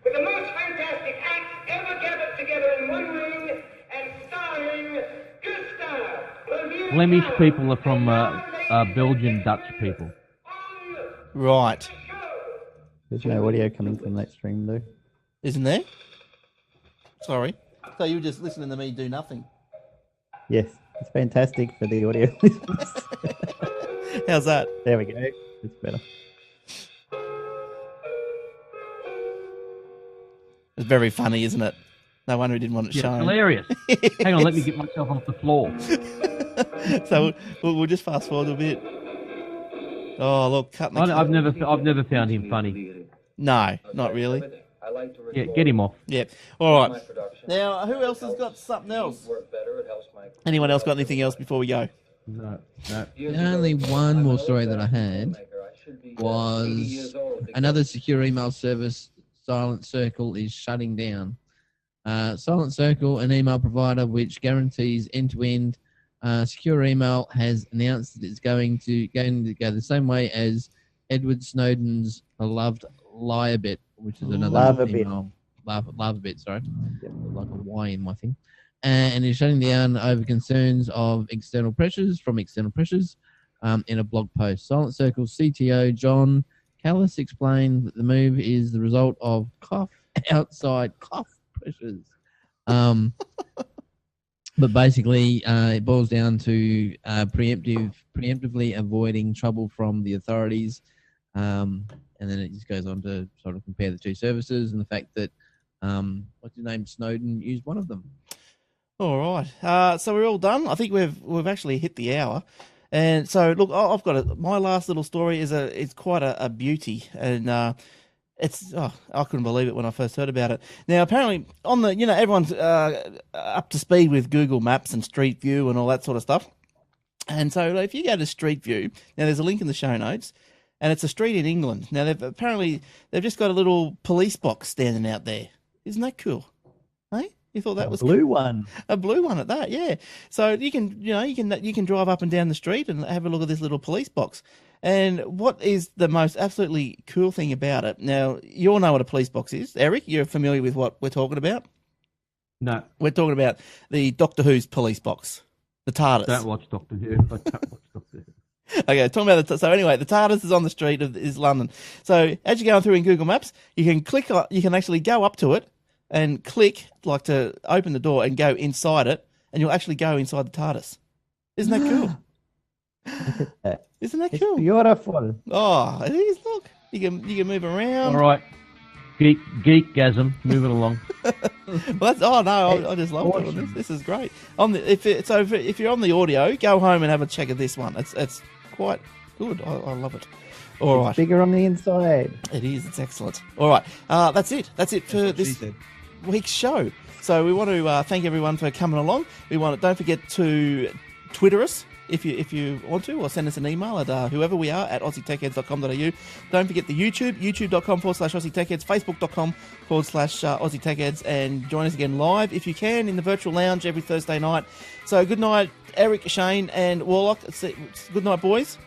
with the most fantastic acts ever gathered together in one ring, and starring Gustav. Flemish people are from Belgian Dutch people. Right. There's no audio coming from that stream, though. Isn't there? Sorry. So you were just listening to me do nothing. Yes, it's fantastic for the audio listeners. How's that? There we go. It's better. It's very funny, isn't it? No wonder he didn't want it Yeah, shown. hilarious. Hang on, let me get myself off the floor. So we'll just fast forward a bit. Oh, look, cutting the I've never found him funny. No, not really. Yeah, get him off. Yeah. All right. Now, who else has got something else? Anyone else got anything else before we go? No. The only one more story that I had was another secure email service, Silent Circle, is shutting down. Silent Circle, an email provider which guarantees end-to-end secure email, has announced that it's going to go the same way as Edward Snowden's beloved Liabit, which is another email. Liabit, sorry. Like a Y in my thing. And is shutting down over concerns of external pressures in a blog post. Silent Circle CTO John Callis explained that the move is the result of outside pressures. But basically, it boils down to preemptively avoiding trouble from the authorities. And then it just goes on to sort of compare the two services and the fact that, what's his name, Snowden used one of them. All right. So we're all done. I think we've actually hit the hour. And so, look, I've got my last little story is quite a beauty, and I couldn't believe it when I first heard about it. Now, apparently, on the everyone's up to speed with Google Maps and Street View and all that sort of stuff. And so, if you go to Street View, now there's a link in the show notes, and it's a street in England. Now, they've just got a little police box standing out there. Isn't that cool? Hey? You thought that was blue one? A blue one at that, yeah. So you can drive up and down the street and have a look at this little police box. And what is the most absolutely cool thing about it? Now, you all know what a police box is. Eric, you're familiar with what we're talking about? No. We're talking about the Doctor Who's police box, the TARDIS. Don't watch Doctor Who. I don't watch Doctor Who. Okay, talking about so anyway, the TARDIS is on the street is London. So as you're going through in Google Maps, you can actually go up to it and click like to open the door and go inside it, and you'll actually go inside the TARDIS. Isn't that cool? Look at that. Isn't that It's cool? beautiful. Oh, it is. Look, you can move around. All right. Geekgasm, moving along. Well, I just love doing this. This is great. If you're on the audio, go home and have a check of this one. It's quite good. I love it. All right. Bigger on the inside. It is. It's excellent. All right. That's it. That's it for this week's show. So we want to thank everyone for coming along. Don't forget to Twitter us if you want to, or send us an email at whoever we are at aussietechheads.com.au. Don't forget the youtube.com/AussieTechHeads, facebook.com/AussieTechHeads, and join us again live if you can in the virtual lounge every Thursday night. So good night, Eric, Shane, and Warlock. Good night, boys.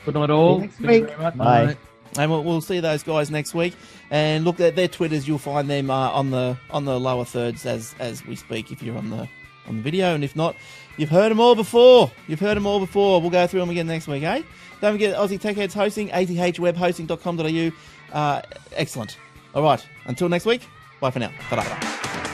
Good night, all. Next week. Bye. And we'll see those guys next week. And look, their Twitters, you'll find them on the lower thirds as we speak if you're on the video. And if not, you've heard them all before. We'll go through them again next week, eh? Don't forget Aussie Tech Heads hosting, athwebhosting.com.au. Excellent. All right. Until next week, bye for now. Ta-da.